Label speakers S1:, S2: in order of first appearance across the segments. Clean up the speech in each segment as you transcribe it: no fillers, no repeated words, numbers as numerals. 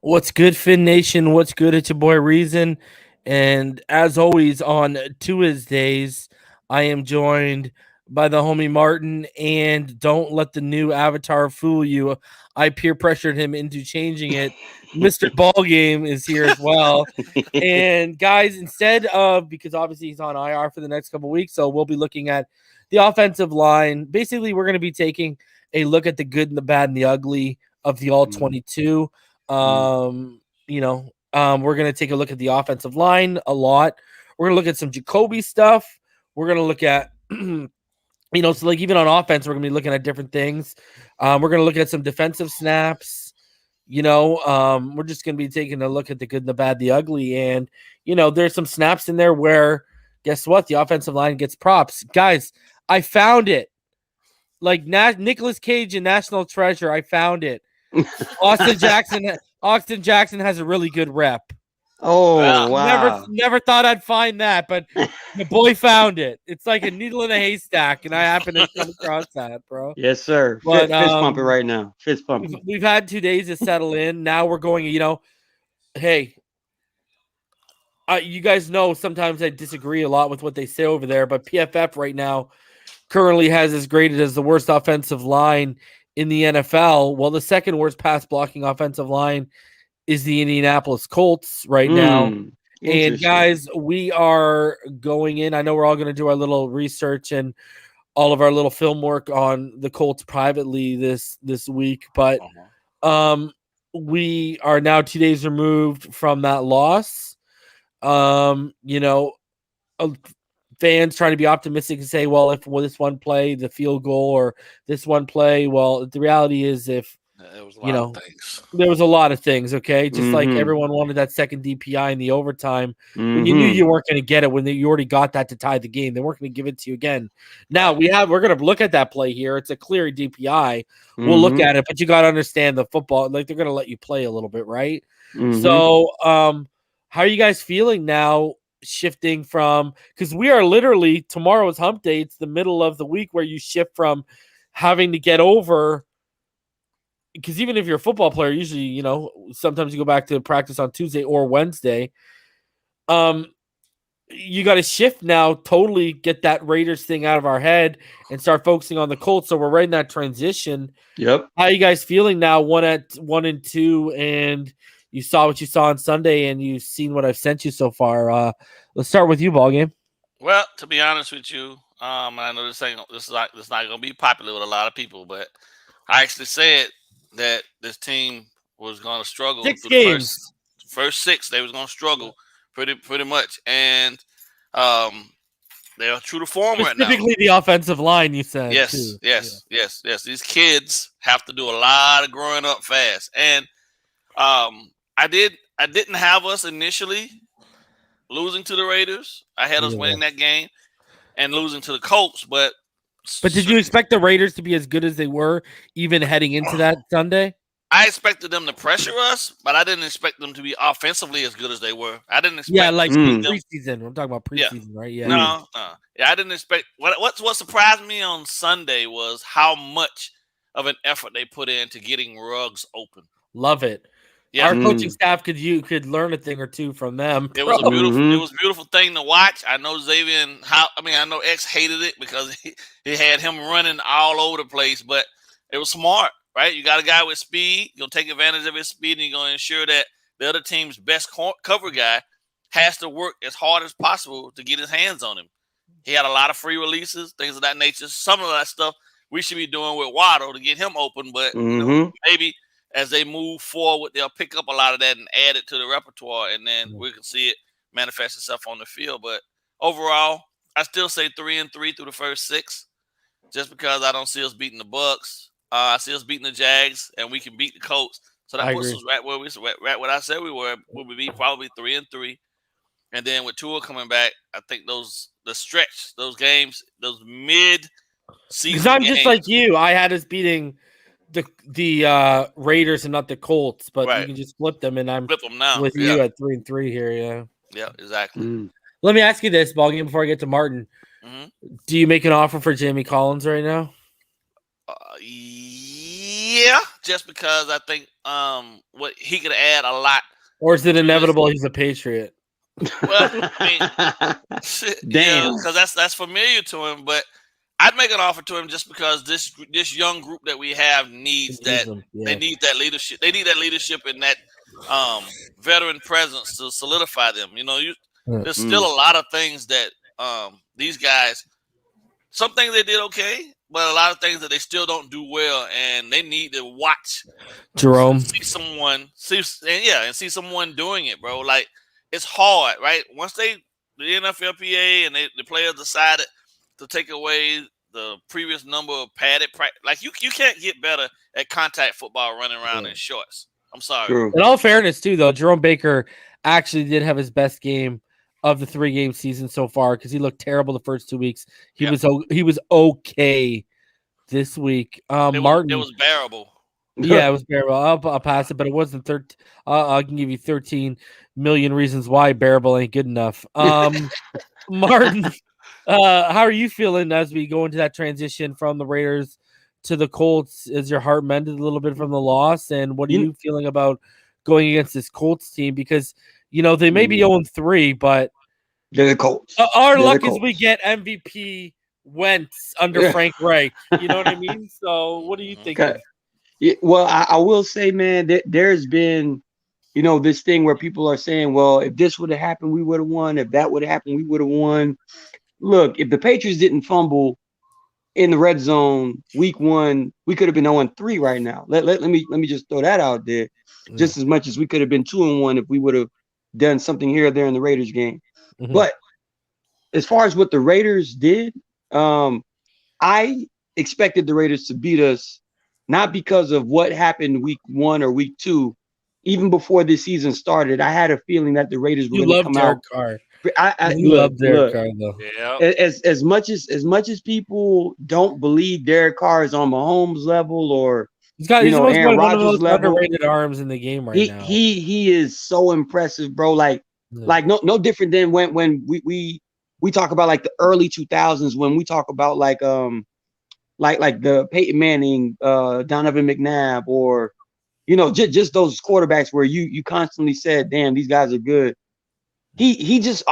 S1: What's good, Fin Nation? What's good? It's your boy Reason. And as always, on Tuesdays, I am joined by the homie Martin. And don't let the new avatar fool you. I peer pressured him into changing it. Mr. BallGame is here as well. And guys, instead of, because obviously he's on IR for the next couple weeks, so we'll be looking at the offensive line. Basically, we're going to be taking a look at the good and the bad and the ugly of the All-22. We're going to take a look at the offensive line a lot. We're going to look at some Jacoby stuff. We're going to look at, so like even on offense, we're going to be looking at different things. We're going to look at some defensive snaps. We're just going to be taking a look at the good, the bad, the ugly. And, there's some snaps in there where, guess what? The offensive line gets props. Guys, I found it. Like Nicolas Cage in National Treasure, I found it. Austin Jackson has a really good rep.
S2: Oh, wow.
S1: Never thought I'd find that, but the boy found it. It's like a needle in a haystack, and I happen to come across that, bro.
S2: Yes, sir. Fist pumping right now. Fist pumping.
S1: We've had 2 days to settle in. Now we're going, hey, you guys know sometimes I disagree a lot with what they say over there, but PFF right now currently has us graded as the worst offensive line in the NFL. Well, the second worst pass blocking offensive line is the Indianapolis Colts right now. And guys, we are going in. I know we're all going to do our little research and all of our little film work on the Colts privately this week, but we are now 2 days removed from that loss. Fans trying to be optimistic and say, well, if this one play, the field goal, or this one play, well, the reality is if,
S3: there was a lot of things.
S1: There was a lot of things, okay? Just like everyone wanted that second DPI in the overtime when you knew you weren't going to get it, when you already got that to tie the game. They weren't going to give it to you again. Now, we're going to look at that play here. It's a clear DPI. We'll look at it, but you got to understand the football. Like, they're going to let you play a little bit, right? So, how are you guys feeling now? Shifting from, because we are literally, tomorrow's hump day, it's the middle of the week where you shift from having to get over, because even if you're a football player, usually, sometimes you go back to practice on Tuesday or Wednesday. You got to shift now, totally get that Raiders thing out of our head and start focusing on the Colts. So we're right in that transition.
S2: Yep.
S1: How are you guys feeling now? 1-2, and you saw what you saw on Sunday, and you've seen what I've sent you so far. Let's start with you, BallGame.
S3: Well, to be honest with you, I know this is not going to be popular with a lot of people, but I actually said that this team was going to struggle.
S1: 6 games.
S3: First 6, they was going to struggle pretty much, and they are true to form right now.
S1: Specifically, the offensive line, you said.
S3: Yes. These kids have to do a lot of growing up fast, and I didn't have us initially losing to the Raiders. I had us winning that game and losing to the Colts, but
S1: did you expect the Raiders to be as good as they were even heading into that Sunday?
S3: I expected them to pressure us, but I didn't expect them to be offensively as good as they were. I didn't expect
S1: preseason. I'm talking about preseason, right? Yeah.
S3: No. Yeah, I didn't expect what surprised me on Sunday was how much of an effort they put into getting Ruggs open.
S1: Love it. Yeah. Our coaching staff could learn a thing or two from them.
S3: It was a beautiful thing to watch. I know Xavier I know X hated it because he had him running all over the place, but it was smart, right? You got a guy with speed, you'll take advantage of his speed, and you're going to ensure that the other team's best cover guy has to work as hard as possible to get his hands on him. He had a lot of free releases, things of that nature. Some of that stuff we should be doing with Waddle to get him open, but maybe as they move forward, they'll pick up a lot of that and add it to the repertoire, and then we can see it manifest itself on the field. But overall, I still say 3-3 through the first 6, just because I don't see us beating the Bucks. I see us beating the Jags, and we can beat the Colts. So that puts us right where what I said we were. We would be probably 3-3, and then with Tua coming back, I think those games, those mid-season.
S1: Because I'm just like you. I had us beating the Raiders and not the Colts, but you can just flip them, and I'm
S3: flip them now
S1: with you at 3-3 here.
S3: Yeah, exactly.
S1: Let me ask you this, BallGame, before I get to Martin. Do you make an offer for Jamie Collins right now?
S3: Yeah, just because I think what he could add a lot.
S1: Or is it inevitable he's a Patriot?
S3: Well, I mean, yeah, because that's familiar to him. But I'd make an offer to him just because this young group that we have needs that. They need that leadership. They need that leadership and that veteran presence to solidify them. There's still a lot of things that these guys. Some things they did okay, but a lot of things that they still don't do well, and they need to watch
S1: Jerome,
S3: see someone doing it, bro. Like, it's hard, right? Once the NFLPA and the players decided to take away the previous number of padded practice, like you can't get better at contact football running around in shorts. I'm sorry.
S2: True.
S1: In all fairness, too, though, Jerome Baker actually did have his best game of the 3-game season so far because he looked terrible the first 2 weeks. He was okay this week. Martin,
S3: it was bearable.
S1: Yeah, it was bearable. I'll pass it, but it wasn't 13. I can give you 13 million reasons why bearable ain't good enough. Martin, how are you feeling as we go into that transition from the Raiders to the Colts? Is your heart mended a little bit from the loss? And what are you feeling about going against this Colts team? Because they may be 0-3, but
S2: they're the Colts.
S1: Our luck is we get MVP Wentz under Frank Reich. You know what I mean? So what do you think?
S2: Yeah, well, I will say, man, there's been, this thing where people are saying, well, if this would have happened, we would have won. If that would have happened, we would have won. Look, if the Patriots didn't fumble in the red zone week 1, we could have been 0-3 right now. Let me just throw that out there. Just as much as we could have been 2-1 if we would have done something here or there in the Raiders game. Mm-hmm. But as far as what the Raiders did, I expected the Raiders to beat us, not because of what happened week 1 or week 2. Even before this season started, I had a feeling that the Raiders were going to come out. I love Derek Carr, though. Yeah. As much as people don't believe Derek Carr is on Mahomes level or
S1: he's got Aaron Rodgers level, underrated arms in the game right now.
S2: He is so impressive, bro. Like no different than when we talk about like the early 2000s when we talk about like the Peyton Manning, Donovan McNabb, or just those quarterbacks where you constantly said, damn, these guys are good. He just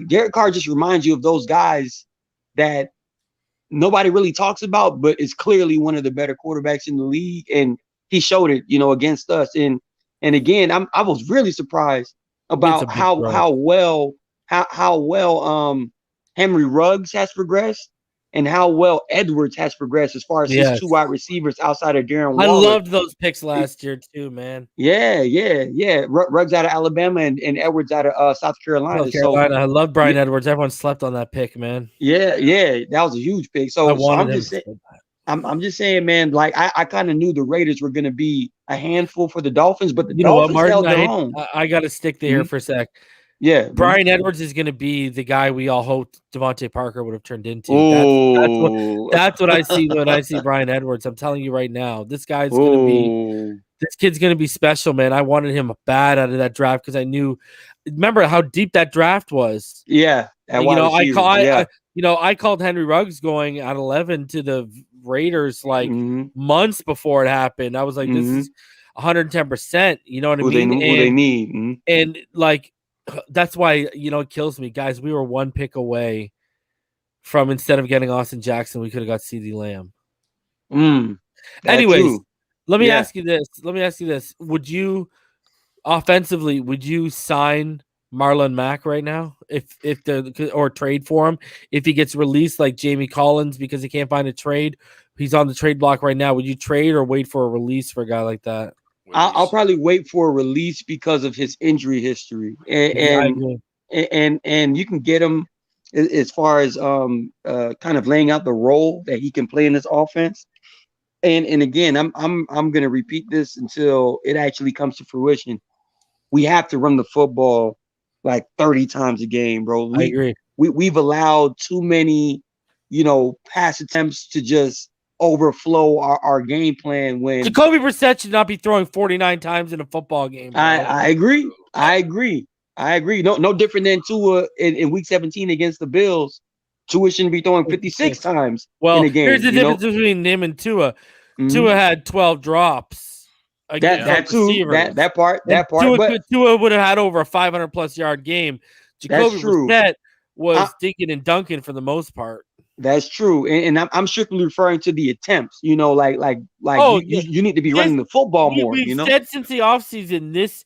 S2: Derek Carr just reminds you of those guys that nobody really talks about, but is clearly one of the better quarterbacks in the league, and he showed it, against us. And again, I was really surprised about how well Henry Ruggs has progressed and how well Edwards has progressed as far as his 2 wide receivers outside of Darren Waller.
S1: I loved those picks last year too, man.
S2: Yeah. Ruggs out of Alabama and Edwards out of South Carolina.
S1: So I love Brian Edwards. Everyone slept on that pick, man.
S2: Yeah, that was a huge pick. So I'm just saying, man, like I kind of knew the Raiders were going to be a handful for the Dolphins, but the Dolphins held their own.
S1: I got to stick there for a sec.
S2: Yeah,
S1: Brian Edwards is going to be the guy we all hoped Devontae Parker would have turned into. That's what I see when I see Brian Edwards. I'm telling you right now, this kid's going to be special, man. I wanted him bad out of that draft because I knew. Remember how deep that draft was?
S2: Yeah,
S1: I called Henry Ruggs going at 11 to the Raiders months before it happened. I was like, this is 110%. You know what I mean?
S2: Who they need,
S1: and that's why it kills me, guys. We were 1 pick away from, instead of getting Austin Jackson, we could have got CeeDee Lamb. Anyways, let me ask you this: would you sign Marlon Mack right now or trade for him if he gets released like Jamie Collins because he can't find a trade? He's on the trade block right now. Would you trade or wait for a release for a guy like that?
S2: I'll probably wait for a release because of his injury history, and you can get him as far as kind of laying out the role that he can play in this offense. And again, I'm going to repeat this until it actually comes to fruition. We have to run the football like 30 times a game, bro.
S1: I agree.
S2: We've allowed too many, pass attempts to just overflow our game plan when
S1: Jacoby Brissett should not be throwing 49 times in a football game.
S2: I agree. No different than Tua in week 17 against the Bills. Tua shouldn't be throwing 56 times in a game.
S1: Here's the difference between him and Tua. Tua had 12 drops.
S2: That too. That part. But
S1: Tua would have had over a 500+ yard game. Jacoby Brissett was dinking and dunking for the most part.
S2: That's true, and I'm strictly referring to the attempts. You know, you need to be running the football more.
S1: We've said since the offseason,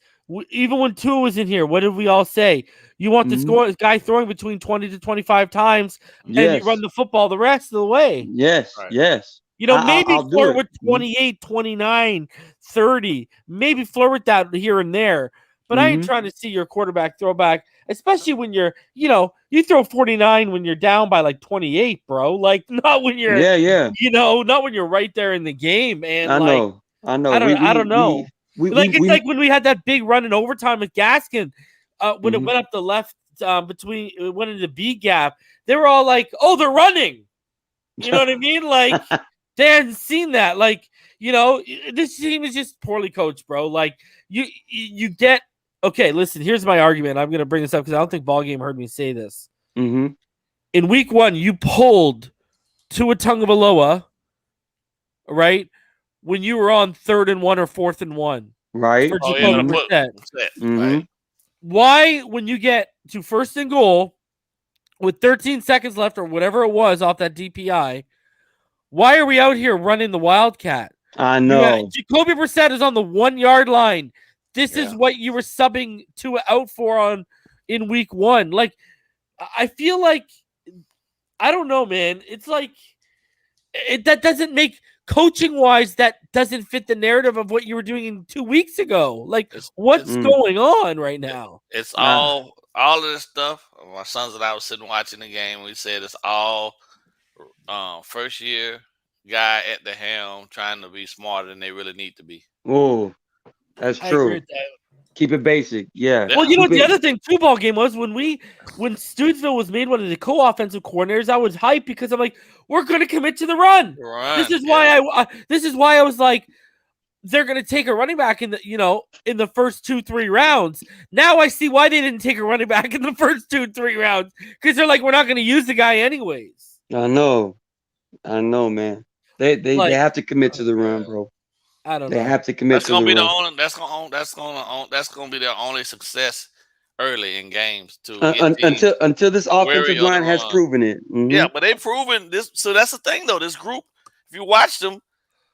S1: even when Tua was in here, what did we all say? You want the guy throwing between 20 to 25 times, and you run the football the rest of the way.
S2: Yes, yes.
S1: Maybe flirt with 28, 29, 30. Maybe flirt with that here and there. But I ain't trying to see your quarterback throw back, especially when you're, you throw 49 when you're down by like 28, bro. Like, not when you're, not when you're right there in the game, man.
S2: I know.
S1: I don't know. It's like when we had that big run in overtime with Gaskin, when it went up the left it went into the B gap. They were all like, "Oh, they're running." You know what I mean? Like, they hadn't seen that. Like, this team is just poorly coached, bro. Like, you get. Okay, listen, here's my argument. I'm going to bring this up because I don't think BallGame heard me say this. In week 1, you pulled Tua Tagovailoa, right, when you were on 3rd and 1 or 4th and 1.
S2: Right.
S1: For Jacoby Brissett. Why, when you get to 1st and goal with 13 seconds left or whatever it was off that DPI, why are we out here running the Wildcat?
S2: I know.
S1: Jacoby Brissett is on the 1 yard line. This is what you were subbing Tua out for in week 1. Like, I feel like, I don't know, man. It's like that doesn't make coaching wise. That doesn't fit the narrative of what you were doing 2 weeks ago. Like, what's going on right now?
S3: It's all of this stuff. My sons and I was sitting watching the game. We said it's all first year guy at the helm trying to be smarter than they really need to be.
S2: Oh. That's true. Keep it basic. Yeah.
S1: Well, the other thing too, BallGame was when Stootsville was made one of the co-offensive coordinators, I was hyped because I'm like, we're going to commit to the run. This is why I was like, they're going to take a running back in the first 2-3 rounds. Now I see why they didn't take a running back in the first 2-3 rounds, because they're like, we're not going to use the guy anyways.
S2: I know, man. They have to commit to the run, bro.
S1: I don't know.
S2: They have to commit to the run.
S3: That's gonna be their only success early in games too.
S2: Until this offensive line has proven it.
S3: Yeah, but they've proven this. So that's the thing, though. This group, if you watch them,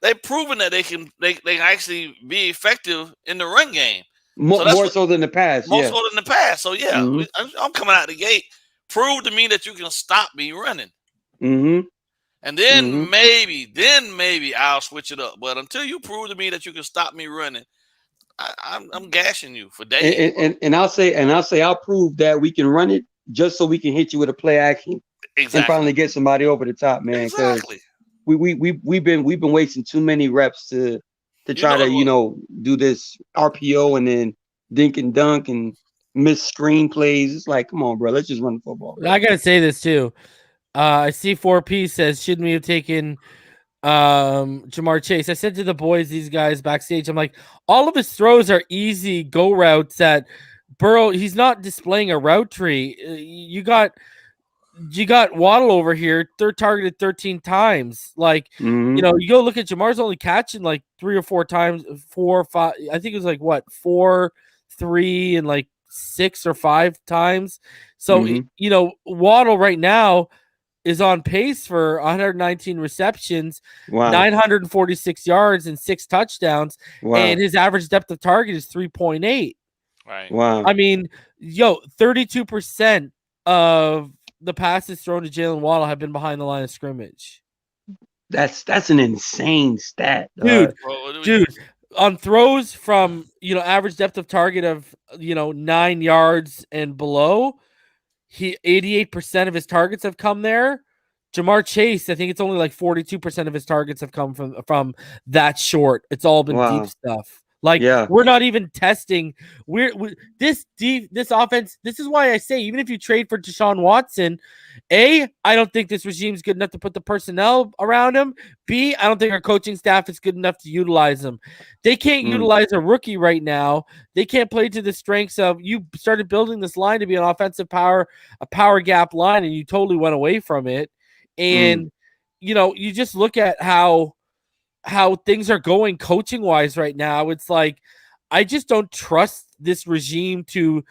S3: they've proven that they can actually be effective in the run game.
S2: More so than the past.
S3: More so than the past. So I'm coming out the gate. Prove to me that you can stop me running. And then maybe I'll switch it up. But until you prove to me that you can stop me running, I'm gashing you for days.
S2: And I'll say I'll prove that we can run it just so we can hit you with a play action and finally get somebody over the top, man.
S3: Exactly.
S2: We've been wasting too many reps to try to do this RPO and then dink and dunk and miss screen plays. It's like, come on, bro, let's just run the football. Bro.
S1: I gotta say this too. I see 4P says, shouldn't we have taken Jamar Chase? I said to the boys, these guys backstage, I'm like, all of his throws are easy go routes that Burrow, he's not displaying a route tree. You got Waddle over here, they're targeted 13 times. Like, you go look at Jamar's only catching like 3 or 4 times, 4 or 5. I think it was like 4, 3, and like 6 or 5 times. So, Waddle right now is on pace for 119 receptions, 946 yards, and 6 touchdowns. And his average depth of target is 3.8.
S3: Right.
S2: Wow.
S1: I mean, 32% of the passes thrown to Jalen Waddle have been behind the line of scrimmage.
S2: That's an insane stat,
S1: dude. On throws from average depth of target of 9 yards and below, 88% of his targets have come there. Jamar Chase, I think it's only like 42% of his targets have come from that short. It's all been deep stuff. Like, we're not even testing. This offense. This is why I say, even if you trade for Deshaun Watson, I don't think this regime's good enough to put the personnel around him. B, I don't think our coaching staff is good enough to utilize him. They can't utilize a rookie right now. They can't play to the strengths of, you started building this line to be an offensive power, a power gap line, and you totally went away from it. And you just look at how how things are going coaching wise right now, it's like I just don't trust this regime to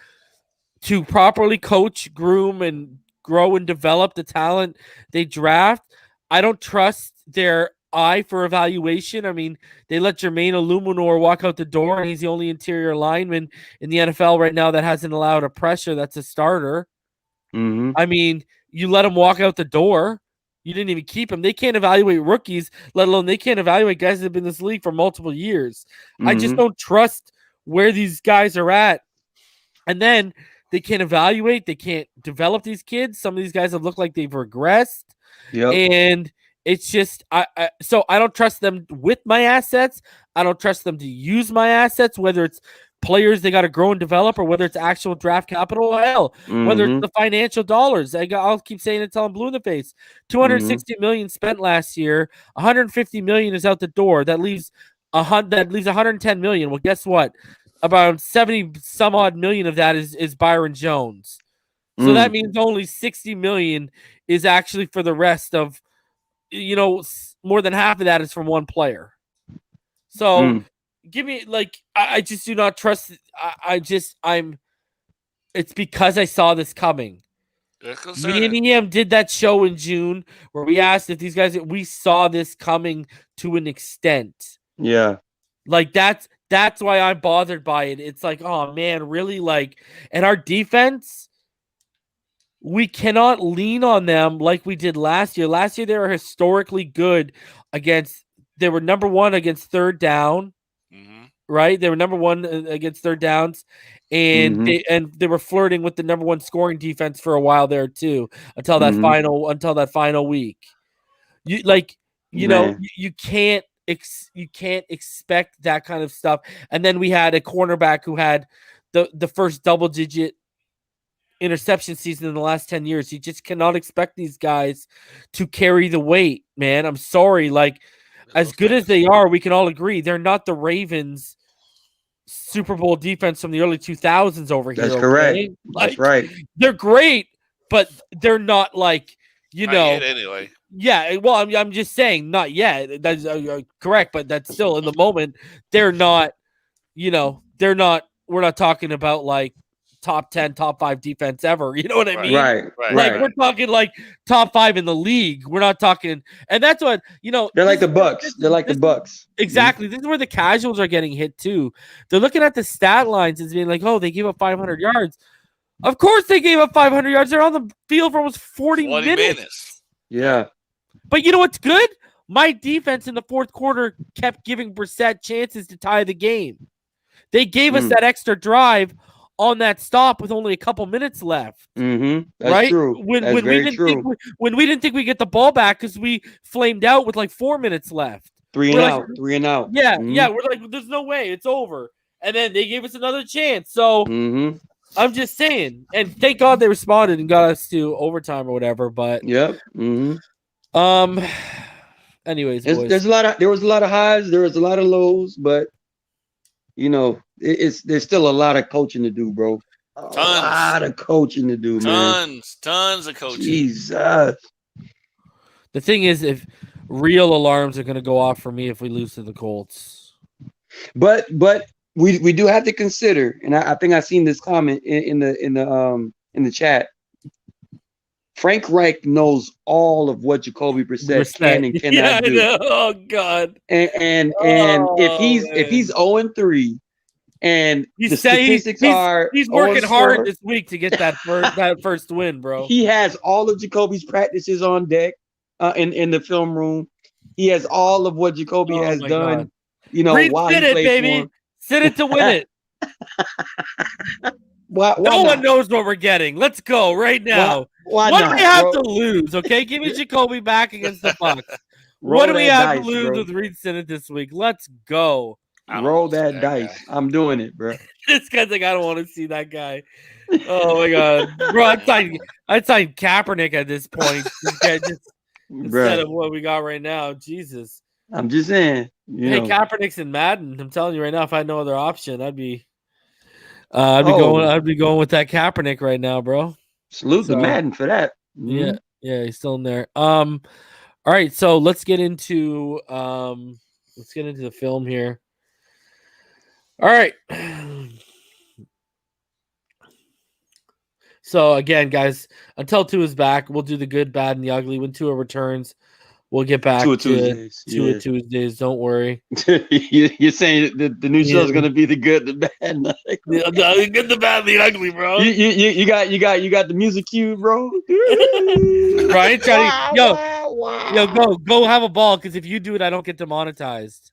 S1: properly coach, groom, and grow and develop the talent they draft. I don't trust their eye for evaluation. I mean, they let Jermaine Illuminor walk out the door, and he's the only interior lineman in the NFL right now that hasn't allowed a pressure that's a starter.
S2: Mm-hmm.
S1: I mean, you let him walk out the door. You didn't even keep him. They can't evaluate rookies, let alone they can't evaluate guys that have been in this league for multiple years. I just don't trust where these guys are at. And then they can't evaluate. They can't develop these kids. Some of these guys have looked like they've regressed.
S2: Yep.
S1: And it's just, so I don't trust them with my assets. I don't trust them to use my assets, whether it's players they got to grow and develop or whether it's actual draft capital. Hell, whether it's the financial dollars. I'll keep saying it until I'm blue in the face. $260 million spent last year. $150 million is out the door. That leaves $110 million. Well, guess what? About 70 some odd million of that is Byron Jones. So that means only 60 million is actually for the rest of, more than half of that is from one player. So give me, I just do not trust. It's because I saw this coming. Me and EM did that show in June where we asked if these guys, we saw this coming to an extent.
S2: Yeah.
S1: That's why I'm bothered by it. It's like, oh man, really? And our defense, we cannot lean on them like we did last year. Last year, they were historically good they were number one against third down, right? They were number one against third downs, and they were flirting with the number one scoring defense for a while there too, until that final week. You can't expect that kind of stuff. And then we had a cornerback who had the first double-digit interception season in the last 10 years. You just cannot expect these guys to carry the weight, man. I'm sorry. As good as they are, we can all agree they're not the Ravens Super Bowl defense from the early 2000s over here.
S2: That's correct. That's right.
S1: They're great, but they're not
S3: anyway.
S1: Yeah, well, I'm just saying, not yet. That's correct, but that's still in the moment. They're not, they're not. We're not talking about top 10, top 5 defense ever. You know what I mean?
S2: Right.
S1: We're talking top 5 in the league. We're not talking, and that's what
S2: They're like the Bucks. They're like the Bucks.
S1: Exactly. This is where the casuals are getting hit too. They're looking at the stat lines and being like, "Oh, they gave up 500 yards." Of course, they gave up 500 yards. They're on the field for almost 40 minutes.
S2: Yeah.
S1: But you know what's good? My defense in the fourth quarter kept giving Brissett chances to tie the game. They gave us that extra drive on that stop with only a couple minutes left.
S2: That's
S1: right?
S2: true.
S1: When we didn't think we get the ball back because we flamed out with 4 minutes left.
S2: Three and out.
S1: Yeah, we're like, there's no way, it's over. And then they gave us another chance. So I'm just saying, and thank God they responded and got us to overtime or whatever. But anyways,
S2: there was a lot of highs, there was a lot of lows, but there's still a lot of coaching to do, bro. A lot of coaching to do, man.
S3: Tons of coaching.
S2: Jesus.
S1: The thing is, if real alarms are going to go off for me if we lose to the Colts.
S2: But we do have to consider, and I think I seen this comment in the chat. Frank Reich knows all of what Jacoby Brissett can and cannot do.
S1: Oh God!
S2: And if he's 0-3, and the statistics are
S1: he's working hard this week to get that first win, bro.
S2: He has all of Jacoby's practices on deck in the film room. He has all of what Jacoby has done.
S1: God.
S2: While
S1: sit
S2: he
S1: it,
S2: played
S1: baby.
S2: for him.
S1: Sit it to win it.
S2: Why
S1: no
S2: not?
S1: one knows what we're getting. Let's go right now.
S2: Why
S1: what
S2: not,
S1: do we have
S2: bro?
S1: to lose? Okay, give me Jacoby back against the Bucs. What do we have to lose with Reed Sinnett this week? Let's go.
S2: Roll that dice. Guy. I'm doing it, bro.
S1: This guy's like, I don't want to see that guy. Oh my God, bro! I'd sign Kaepernick at this point. Instead of what we got right now. Jesus.
S2: I'm just saying.
S1: Kaepernick's in Madden. I'm telling you right now, if I had no other option, I'd be going with that Kaepernick right now, bro.
S2: Salute to Madden for that.
S1: Yeah, he's still in there. All right, so let's get into Let's get into the film here. All right. So again, guys, until Tua is back, we'll do the good, bad, and the ugly. When Tua returns, we'll get back to Tua Tuesdays. Don't worry.
S2: You're saying the new show is gonna be the good, the bad, and the ugly.
S1: The good, the bad, and the ugly, bro.
S2: You got the music cue, bro.
S1: Right? Go have a ball, because if you do it, I don't get demonetized.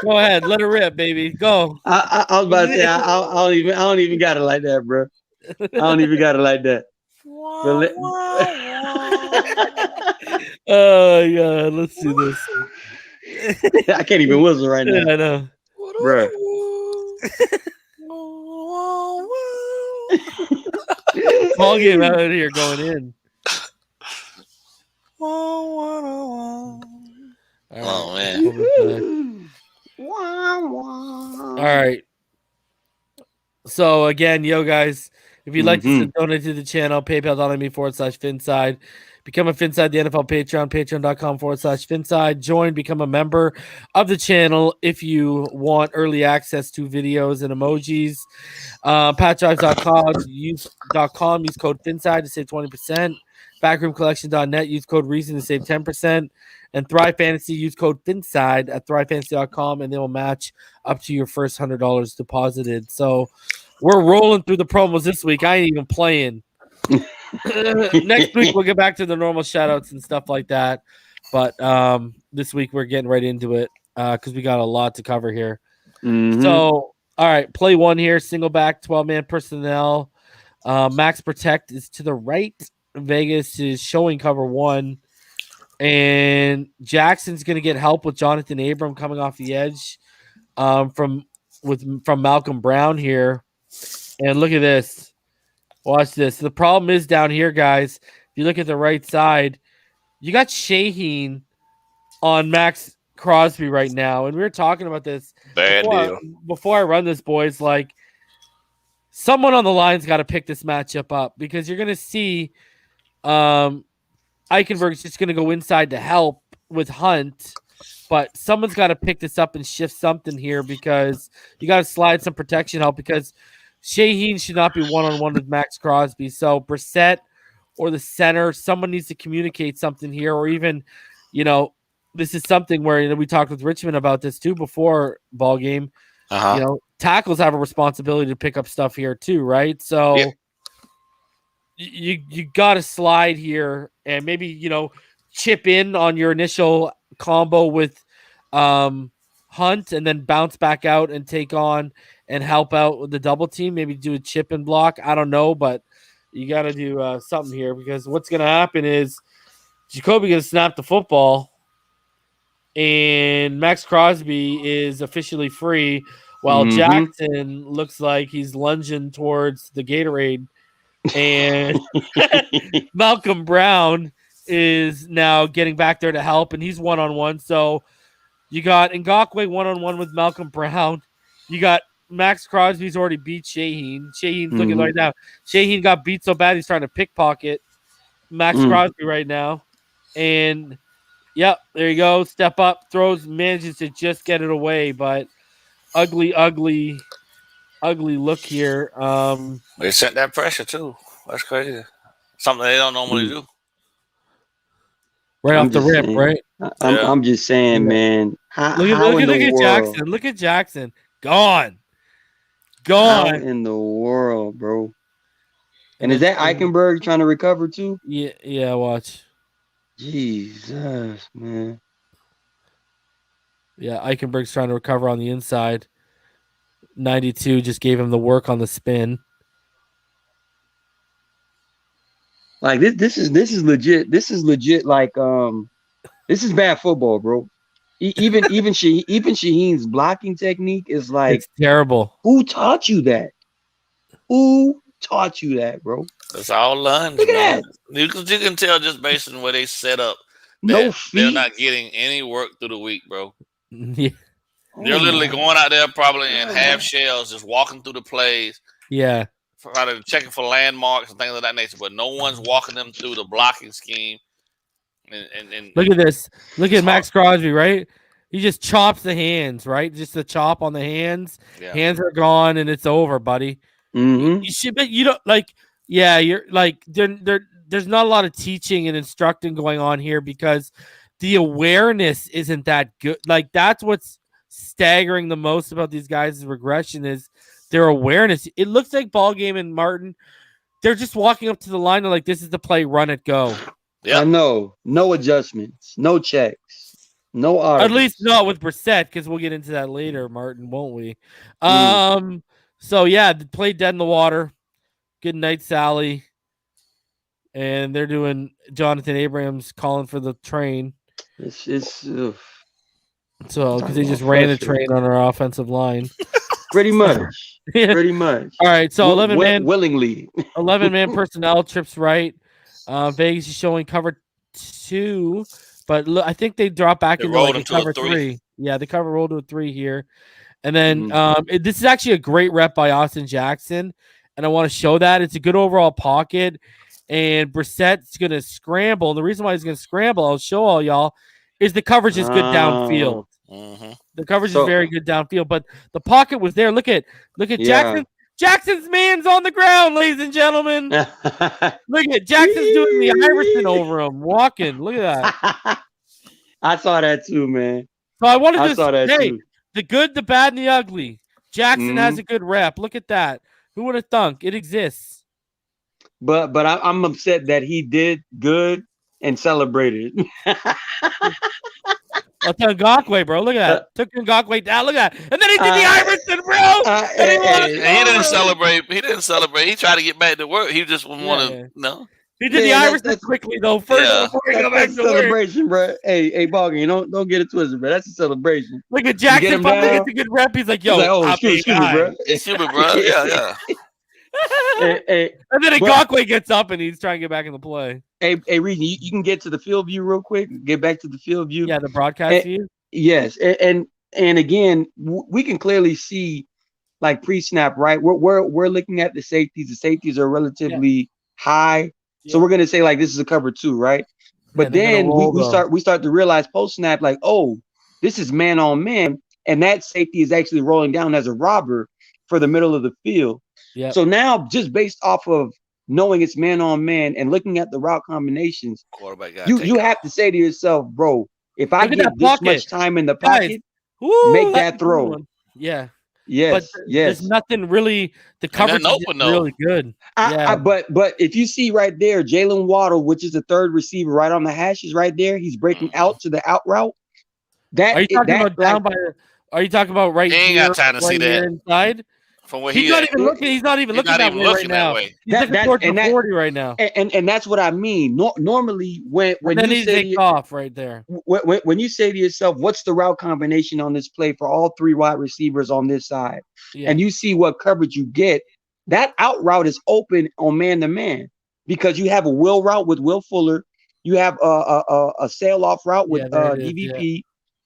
S1: Go ahead, let it rip, baby. Go.
S2: I was about to say I don't even got it like that, bro. I don't even got it like that.
S1: Oh yeah, let's do this.
S2: I can't even whistle right now.
S1: Yeah, I know,
S2: bro.
S1: BallGame out here going in.
S3: Oh man.
S1: All right. So again, guys, if you'd like to donate to the channel, paypal.me/Phinside. Become a Phinside, the NFL Patreon, patreon.com/Phinside. Join, become a member of the channel if you want early access to videos and emojis. PatDrives.com, use code Phinside to save 20%. Backroomcollection.net, use code Reason to save 10%. And Thrive Fantasy, use code Phinside at thrivefantasy.com, and they will match up to your first $100 deposited. So we're rolling through the promos this week. I ain't even playing. Next week we'll get back to the normal shout-outs and stuff like that. But this week we're getting right into it because we got a lot to cover here. So, all right, play one here. Single back, 12-man personnel. Max Protect is to the right. Vegas is showing cover one. And Jackson's going to get help with Jonathan Abram coming off the edge from Malcolm Brown here. And look at this. Watch this. The problem is down here, guys. If you look at the right side, you got Shaheen on Max Crosby right now. And we were talking about this before I run this, boys. Like, someone on the line's got to pick this matchup up because you're going to see Eichenberg's just going to go inside to help with Hunt, but someone's got to pick this up and shift something here because you got to slide some protection help because Shaheen should not be one-on-one with Max Crosby. So Brissett or the center, someone needs to communicate something here, or even, this is something where we talked with Richmond about this too before BallGame. Tackles have a responsibility to pick up stuff here too, right? So. Yeah. You got to slide here and maybe, chip in on your initial combo with Hunt and then bounce back out and take on and help out with the double team. Maybe do a chip and block. I don't know, but you got to do something here because what's going to happen is Jacoby going to snap the football and Max Crosby is officially free while Jackson looks like he's lunging towards the Gatorade. And Malcolm Brown is now getting back there to help, and he's one-on-one. So you got Ngakoue one-on-one with Malcolm Brown. You got Max Crosby's already beat Shaheen. Shaheen's looking right now. Shaheen got beat so bad he's trying to pickpocket Max Crosby right now. And, yep, there you go. Step up, throws, manages to just get it away. But ugly look here.
S3: They sent that pressure too. That's crazy. Something they don't normally do.
S1: Right off the rip, right?
S2: I'm just saying, man.
S1: Look at Jackson. Look at Jackson. Gone.
S2: How in the world, bro? And is that Eichenberg trying to recover too?
S1: Yeah. Watch.
S2: Jesus, man.
S1: Yeah, Eichenberg's trying to recover on the inside. 92 just gave him the work on the spin.
S2: Like this is legit. This is legit. Like this is bad football, bro. Even Shaheen's blocking technique is like
S1: it's terrible.
S2: Who taught you that? Who taught you that, bro?
S3: It's all lunge, man. You can tell just based on where they set up. They're not getting any work through the week, bro.
S1: Yeah.
S3: They're literally going out there probably in half shells, just walking through the plays.
S1: Yeah.
S3: Probably checking for landmarks and things of that nature, but no one's walking them through the blocking scheme. And
S1: look at this. Look at Max Crosby, right? He just chops the hands, right? Just the chop on the hands.
S3: Yeah.
S1: Hands are gone, and it's over, buddy.
S2: Mm-hmm.
S1: You should, but you don't like. Yeah, you're like there's not a lot of teaching and instructing going on here because the awareness isn't that good. Like that's what's staggering the most about these guys' regression is their awareness. It looks like BallGame and Martin. They're just walking up to the line and like, this is the play, run it, go.
S2: Yeah, I know. No adjustments, no checks, no odds.
S1: At least not with Brissett, because we'll get into that later, Martin, won't we? So yeah, the play dead in the water. Good night, Sally. And they're doing Jonathan Abrams calling for the train.
S2: So
S1: because they just ran the train on our offensive line.
S2: Pretty much. Pretty much.
S1: All right, so 11-man
S2: willingly.
S1: 11-man personnel trips right. Vegas is showing cover 2, but look, I think they drop back into like cover 3. Yeah, the cover rolled to a 3 here. And then this is actually a great rep by Austin Jackson, and I want to show that. It's a good overall pocket, and Brissett's going to scramble. And the reason why he's going to scramble, I'll show all y'all, is the coverage is good downfield. The coverage is very good downfield, but the pocket was there. Look at Jackson. Jackson's man's on the ground, ladies and gentlemen. Look at Jackson's doing the Iverson over him, walking. Look at that.
S2: I saw that too, man.
S1: So I wanted to say the good, the bad, and the ugly. Jackson has a good rep. Look at that. Who would have thunk? It exists.
S2: But I'm upset that he did good and celebrated.
S1: I'll tell Ngakwe, bro. Look at that. Took Ngakwe down. Look at that. And then he did the Iverson, bro.
S3: He didn't celebrate. He didn't celebrate. He tried to get back to work. He just wouldn't want to. No.
S1: He did the Iverson quickly though. First, before he go back to
S2: celebration, bro. Hey, BallGame, don't get it twisted, bro. That's a celebration.
S1: Look at Jackson. Finally gets a good rep. He's like, "Yo,
S2: excuse me, bro.
S3: Excuse me, bro. Yeah.
S1: And then Ngakwe gets up and he's trying to get back in the play.
S2: Hey, Reed, you can get to the field view real quick. Get back to the field view.
S1: Yeah, the broadcast view.
S2: Yes, and again, we can clearly see like pre-snap, right? We're looking at the safeties. The safeties are relatively high, so we're gonna say like this is a cover 2, right? But then we start to realize post-snap, like, oh, this is man on man, and that safety is actually rolling down as a robber for the middle of the field. Yeah. So now, just based off of knowing it's man on man and looking at the route combinations, you have to say to yourself, bro, if I get this much time in the pocket, make that throw.
S1: Yeah.
S2: Yes.
S1: But there's nothing really. The coverage is really good.
S2: But if you see right there, Jalen Waddle, which is the third receiver, right on the hashes, right there, he's breaking out to the out route.
S1: Are you talking about down by? Are you talking about right?
S3: Ain't got time to see that
S1: inside.
S3: From where
S1: he's not even looking. He's not even looking that way right now. He's looking towards the 40 right now.
S2: And that's what I mean. Normally, when you say
S1: off right there,
S2: when you say to yourself, "What's the route combination on this play for all 3 wide receivers on this side?" and you see what coverage you get, that out route is open on man to man because you have a wheel route with Will Fuller, you have a sail off route with DVP,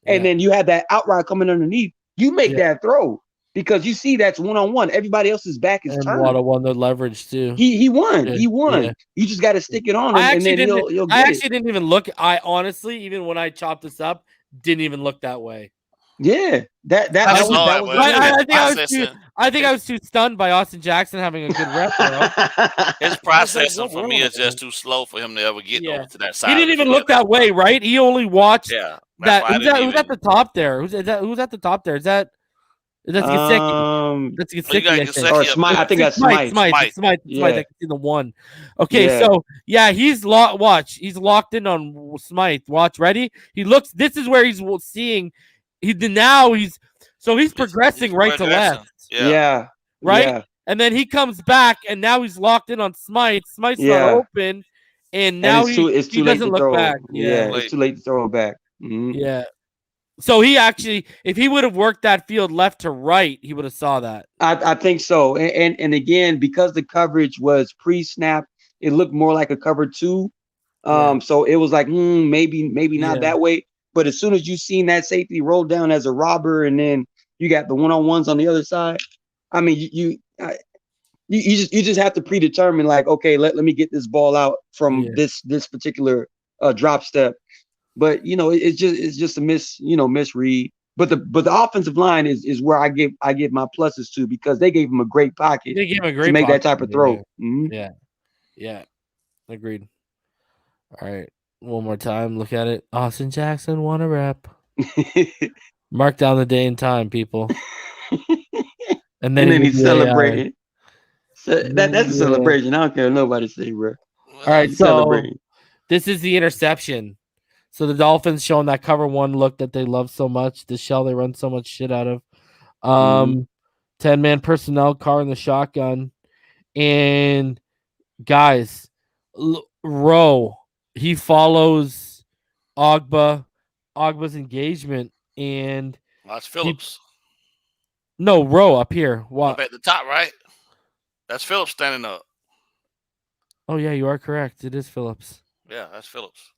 S2: and then you have that out route coming underneath. You make that throw. Because you see that's one-on-one. Everybody else's back is turned.
S1: Waddle won the leverage too.
S2: He won. He won. Yeah. You just got to stick it on him, and then he'll get
S1: I actually didn't even look. I honestly, even when I chopped this up, didn't even look that way.
S2: Yeah, that was.
S1: I think I was too stunned by Austin Jackson having a good rep.
S3: His processing for me is just too slow for him to ever get over to that side.
S1: He didn't even look that way, right? He only watched that. Who's at the top there? Who's at the top there? Is that? That's Gesicki. That's Gesicki.
S2: Or Smite. I think that's Smite.
S1: Smite. I can see the one. Okay, so he's locked. Watch, he's locked in on Smite. Watch, ready? He looks. This is where he's seeing. He's progressing right to left.
S2: Yeah.
S1: Right.
S2: Yeah.
S1: And then he comes back, and now he's locked in on Smite. Smite's not open, and now he doesn't look back.
S2: Yeah, it's too late to throw it back. Mm-hmm.
S1: Yeah. So he actually, if he would have worked that field left to right, he would have saw that.
S2: I think so. And again, because the coverage was pre-snap, it looked more like a cover 2. So it was like, maybe not that way. But as soon as you seen that safety roll down as a robber, and then you got the one-on-ones on the other side, I mean, you just have to predetermine, like, okay, let me get this ball out from this particular drop step. but it's just a misread. But the offensive line is where I give my pluses to, because they gave him a great pocket
S1: They gave him a
S2: to
S1: great
S2: make that
S1: pocket.
S2: type of throw.
S1: Yeah. Agreed. All right. One more time. Look at it. Austin Jackson won a rep. Mark down the day and time, people. And then
S2: he's celebrating. So that's a
S1: Yeah.
S2: celebration. I don't care what nobody say, bro.
S1: All right,
S2: He's
S1: so
S2: celebrating.
S1: this is the interception. So the Dolphins showing that cover one look that they love so much, the shell they run so much shit out of. 10-man personnel, car in the shotgun. And guys, Rowe, he follows Ogba's engagement, and
S3: that's Phillips.
S1: No, Rowe up here. What?
S3: Up at the top, right? That's Phillips standing up.
S1: Oh yeah, you are correct. It is Phillips.
S3: Yeah, that's Phillips.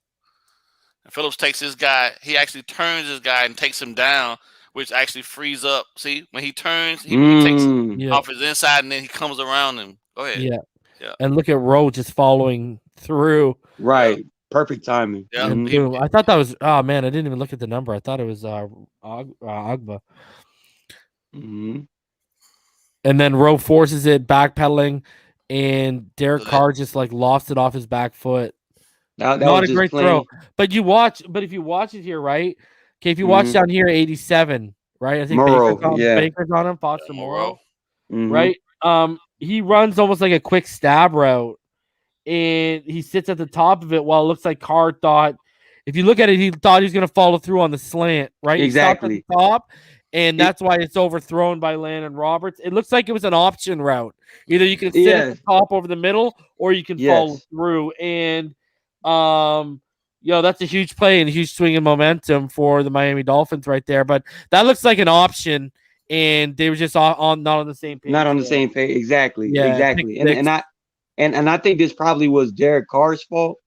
S3: And Phillips takes this guy. He actually turns this guy and takes him down, which actually frees up. See, when he turns, he takes off his inside, and then he comes around and go ahead.
S1: Yeah. And look at Rowe just following through.
S2: Right. Yeah. Perfect timing.
S3: Yeah.
S1: I thought that was. Oh man, I didn't even look at the number. I thought it was Ogba. And then Rowe forces it, backpedaling, and Derek Carr just like lofts it off his back foot.
S2: That
S1: Not
S2: was
S1: a great throw. But if you watch it here, right? Okay, if you watch down here, 87, right? I think Baker's on him, Foster Moreau. Right? He runs almost like a quick stab route, and he sits at the top of it while it looks like Carr thought, if you look at it, he thought he was going to follow through on the slant, right?
S2: Exactly.
S1: He stopped at the top, and that's why it's overthrown by Landon Roberts. It looks like it was an option route. Either you can sit at the top over the middle, or you can follow through. And that's a huge play and a huge swing in momentum for the Miami Dolphins right there. But that looks like an option, and they were just not on the same page.
S2: Not on the same page. Exactly.
S1: Yeah,
S2: exactly. And I think this probably was Derek Carr's fault,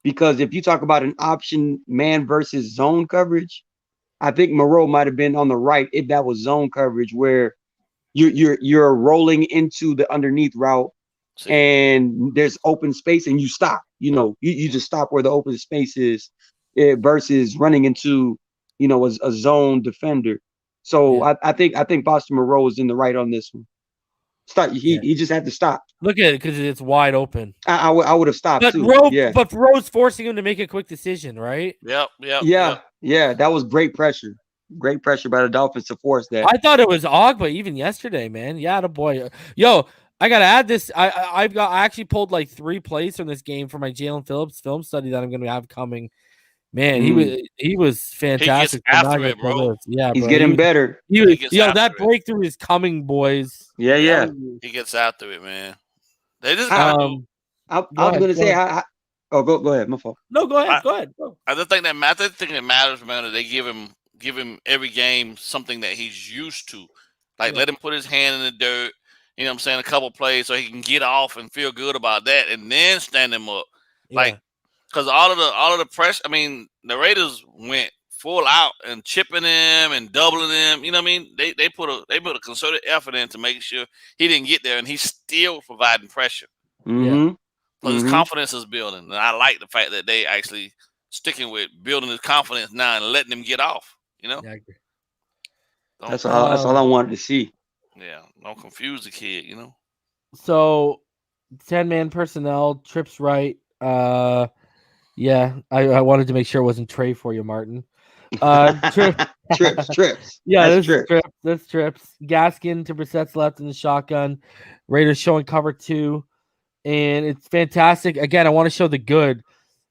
S2: because if you talk about an option man versus zone coverage, I think Moreau might have been on the right if that was zone coverage, where you're rolling into the underneath route and there's open space and you stop. You just stop where the open space is, versus running into a zone defender. So I think Boston Moreau is in the right on this one. He just had to stop.
S1: Look at it, because it's wide open.
S2: I would have stopped
S1: but
S2: too.
S1: But Rowe's forcing him to make a quick decision, right?
S3: Yep.
S2: Yeah. That was great pressure. Great pressure by the Dolphins to force that.
S1: I thought it was Ogba even yesterday, man. Yeah, the boy. Yo, I gotta add this. I actually pulled like 3 plays from this game for my Jalen Phillips film study that I'm gonna have coming. Man, he was fantastic.
S3: He gets after it, bro.
S1: Yeah,
S2: he's getting better.
S1: That breakthrough is coming, boys.
S2: Yeah.
S3: He gets after it, man. They just
S2: I was gonna say, go ahead. My fault.
S1: No, go ahead. Go.
S3: I just think that matters, man. That they give him every game something that he's used to. Like let him put his hand in the dirt. You know what I'm saying? A couple plays so he can get off and feel good about that, and then stand him up. Like, because all of the pressure. I mean, the Raiders went full out and chipping him and doubling him. You know what I mean? They put a concerted effort in to make sure he didn't get there, and he's still providing pressure. But his confidence is building, and I like the fact that they actually sticking with building his confidence now and letting him get off.
S1: Yeah, I agree.
S2: That's all I wanted to see.
S3: Yeah, don't confuse the kid,
S1: So, 10-man personnel, trips right. I wanted to make sure it wasn't Trey for you, Martin.
S2: Trips.
S1: Yeah, that's trips. Gaskin to Brissett's left in the shotgun. Raiders showing cover 2, and it's fantastic. Again, I want to show the good.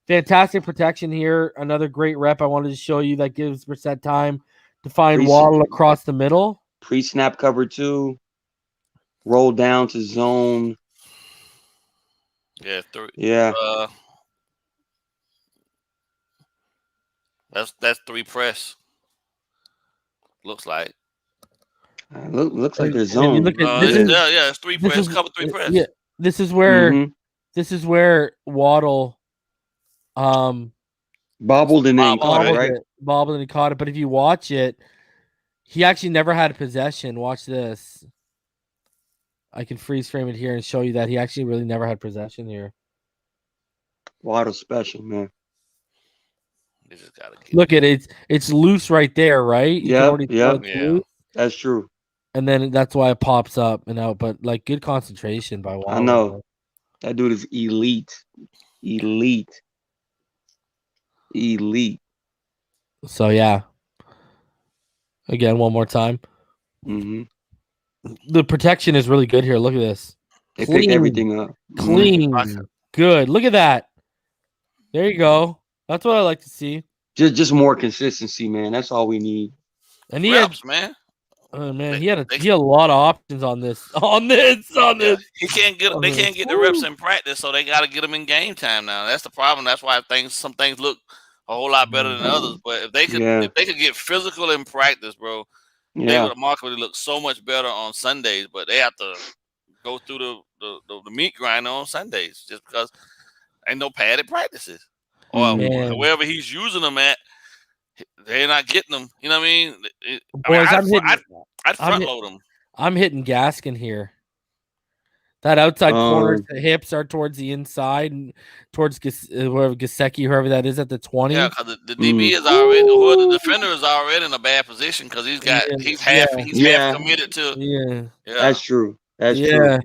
S1: Fantastic protection here. Another great rep I wanted to show you that gives Brissett time to find Waddle across the middle.
S2: Pre-snap cover 2. Roll down to zone.
S3: Yeah. That's 3 press. Looks like.
S2: Looks like there's zone.
S3: It's 3 press. Cover 3 press.
S1: Yeah, this is where Waddle
S2: bobbled and then caught it, right?
S1: Bobbled and he caught it. But if you watch it, he actually never had a possession. Watch this. I can freeze frame it here and show you that he actually really never had possession here.
S2: Waddle special, man.
S3: They just gotta get
S1: Look at it. It's loose right there, right? You can already tell it's loose.
S2: That's true.
S1: And then that's why it pops up and out. But like good concentration by Waddle.
S2: I know. That dude is elite.
S1: So yeah. Again, one more time.
S2: Mm-hmm.
S1: The protection is really good here. Look at this.
S2: They picked everything up.
S1: Clean. Good. Look at that. There you go. That's what I like to see.
S2: Just more consistency, man. That's all we need.
S1: And he
S3: reps,
S1: had,
S3: man.
S1: Oh man, he had a lot of options on this. Yeah.
S3: He can't get. They can't get the reps in practice, so they got to get them in game time now. That's the problem. That's why some things look a whole lot better than others. But if they could get physical in practice, bro, they would markedly look so much better on Sundays. But they have to go through the meat grinder on Sundays just because ain't no padded practices or wherever he's using them at. They're not getting them. You know what I mean? I'd front load them.
S1: I'm hitting Gaskin here. That outside corner, the hips are towards the inside and towards Gesicki, whoever that is at the 20.
S3: Yeah, because the DB is already, or the defender is already in a bad position because he's half committed to.
S1: Yeah,
S2: that's true. That's true.